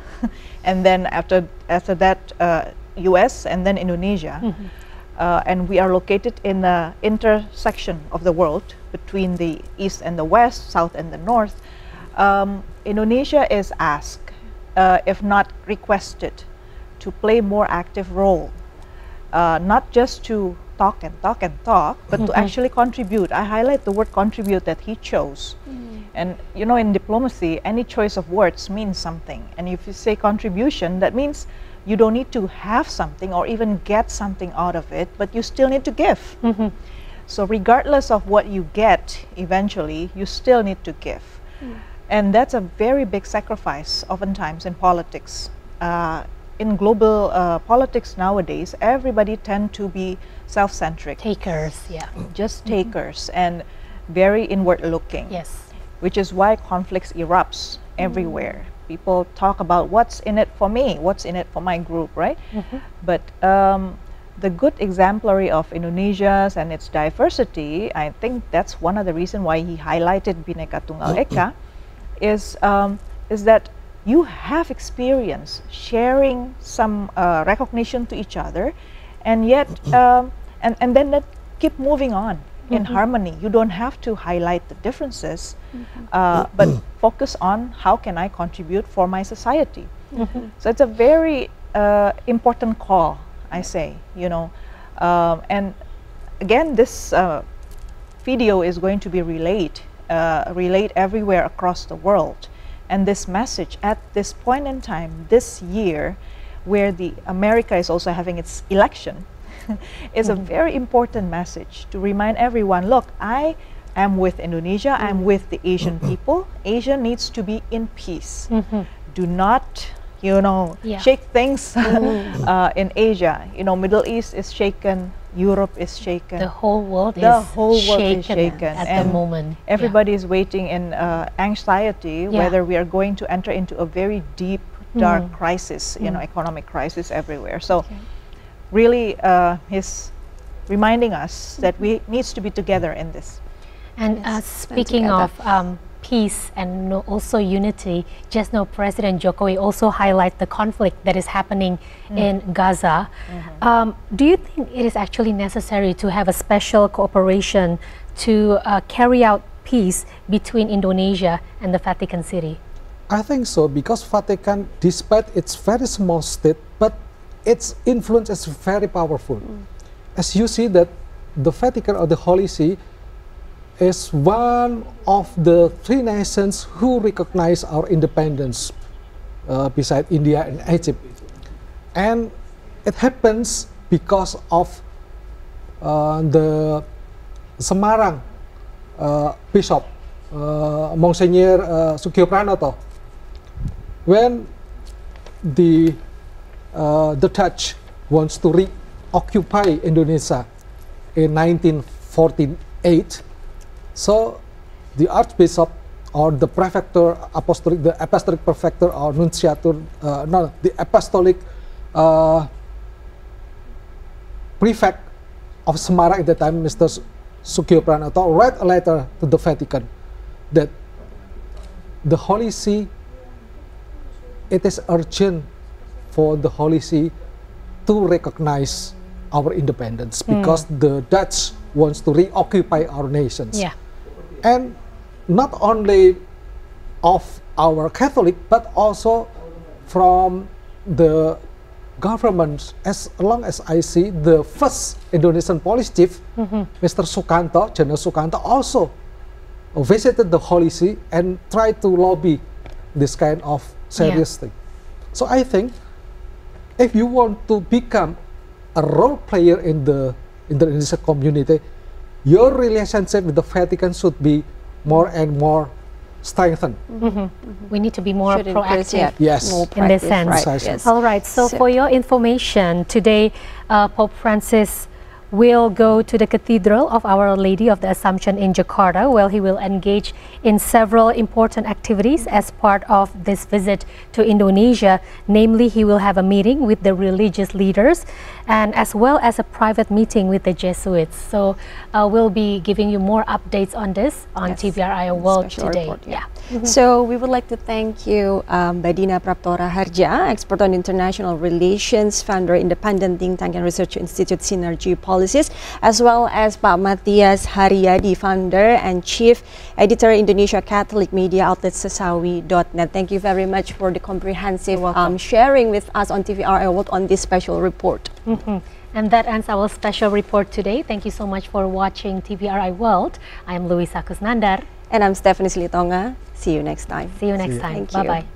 and then after that US and then Indonesia, and we are located in the intersection of the world between the East and the West, South and the North. Indonesia is asked, if not requested, to play more active role, not just to talk and talk and talk, but to actually contribute. I highlight the word contribute that he chose. And you know, in diplomacy, any choice of words means something. And if you say contribution, that means you don't need to have something or even get something out of it, but you still need to give. So regardless of what you get eventually, you still need to give. And that's a very big sacrifice oftentimes in politics. In global politics nowadays, everybody tend to be self-centric. Takers, Just takers. And very inward looking. Yes. Which is why conflicts erupts everywhere. People talk about what's in it for me, what's in it for my group, right? But the good exemplary of Indonesia's and its diversity, I think that's one of the reasons why he highlighted Bhinneka Tunggal Ika, is that you have experience sharing some recognition to each other, and yet and then keep moving on in harmony. You don't have to highlight the differences, but focus on how can I contribute for my society. So it's a very important call, I say, you know. And again, this video is going to be relayed everywhere across the world. And this message at this point in time, this year, where America is also having its election, is a very important message to remind everyone, look, I am with Indonesia, I'm with the Asian people. Asia needs to be in peace. Do not, you know, shake things in Asia. You know, Middle East is shaken, Europe is shaken. The whole world is shaken at the moment. Everybody is waiting in anxiety whether we are going to enter into a very deep, dark crisis, you know, economic crisis everywhere. So really he's reminding us that we needs to be together in this. And speaking of peace and also unity, just now President Jokowi also highlight the conflict that is happening in Gaza. Do you think it is actually necessary to have a special cooperation to carry out peace between Indonesia and the Vatican City? I think so, because Vatican, despite its very small state, but its influence is very powerful. As you see that the Vatican or the Holy See is one of the 3 nations who recognize our independence beside India and Egypt. And it happens because of the Semarang Bishop, Monsignor Sugio Pranoto. When the Dutch wants to reoccupy Indonesia in 1948, so the Archbishop or the Prefecture Apostolic, the Apostolic Prefecture or Nunciatur, no, the Apostolic Prefect of Semarang at the time, Mr. Sugio Pranoto, wrote a letter to the Vatican that the Holy See, it is urgent for the Holy See to recognize our independence because the Dutch wants to reoccupy our nations. And not only of our Catholic, but also from the government. As long as I see, the first Indonesian police chief, Mr. Sukanto, General Sukanto, also visited the Holy See and tried to lobby this kind of serious thing. So I think if you want to become a role player in the Indonesian community, your relationship with the Vatican should be more and more strengthened. We need to be more proactive in this sense. Yes. All right, so for your information, today Pope Francis will go to the Cathedral of Our Lady of the Assumption in Jakarta, where he will engage in several important activities as part of this visit to Indonesia. Namely, he will have a meeting with the religious leaders and as well as a private meeting with the Jesuits. So we'll be giving you more updates on this on TVRI World today. So we would like to thank you, Mbak Dina Praptora Harja, expert on international relations, founder, independent think tank and research institute Synergy Policies, as well as Pak Matthias Haryadi, founder and chief editor Indonesia Catholic media outlet Sesawi.net. Thank you very much for the comprehensive sharing with us on TVRI World on this special report. And that ends our special report today. Thank you so much for watching TVRI World. I am Luisa Kusnandar. And I'm Stephanie Silitonga. See you next time. See you next time. Bye-bye.